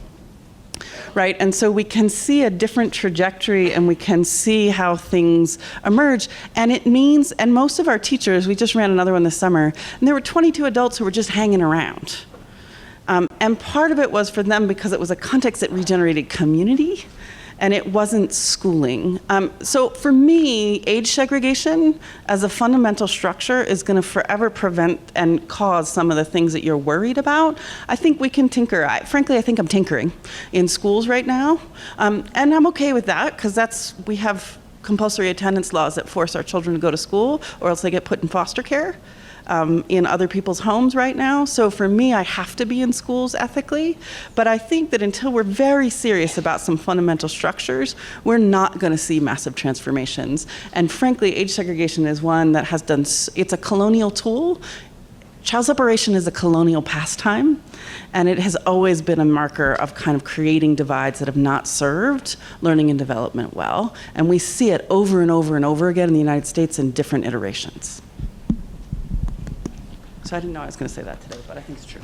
right? And so we can see a different trajectory, and we can see how things emerge. And it means, and most of our teachers, we just ran another one this summer, and there were 22 adults who were just hanging around. And part of it was for them because it was a context that regenerated community. and it wasn't schooling. So for me, age segregation as a fundamental structure is going to forever prevent and cause some of the things that you're worried about. I think we can tinker. Frankly, I think I'm tinkering in schools right now, and I'm okay with that because we have compulsory attendance laws that force our children to go to school, or else they get put in foster care in other people's homes right now. So for me, I have to be in schools ethically. But I think that until we're very serious about some fundamental structures, we're not going to see massive transformations. And frankly, age segregation is one that has done, it's a colonial tool. Child separation is a colonial pastime, and it has always been a marker of kind of creating divides that have not served learning and development well. And we see it over and over and over again in the United States in different iterations. So I didn't know I was going to say that today, but I think it's true.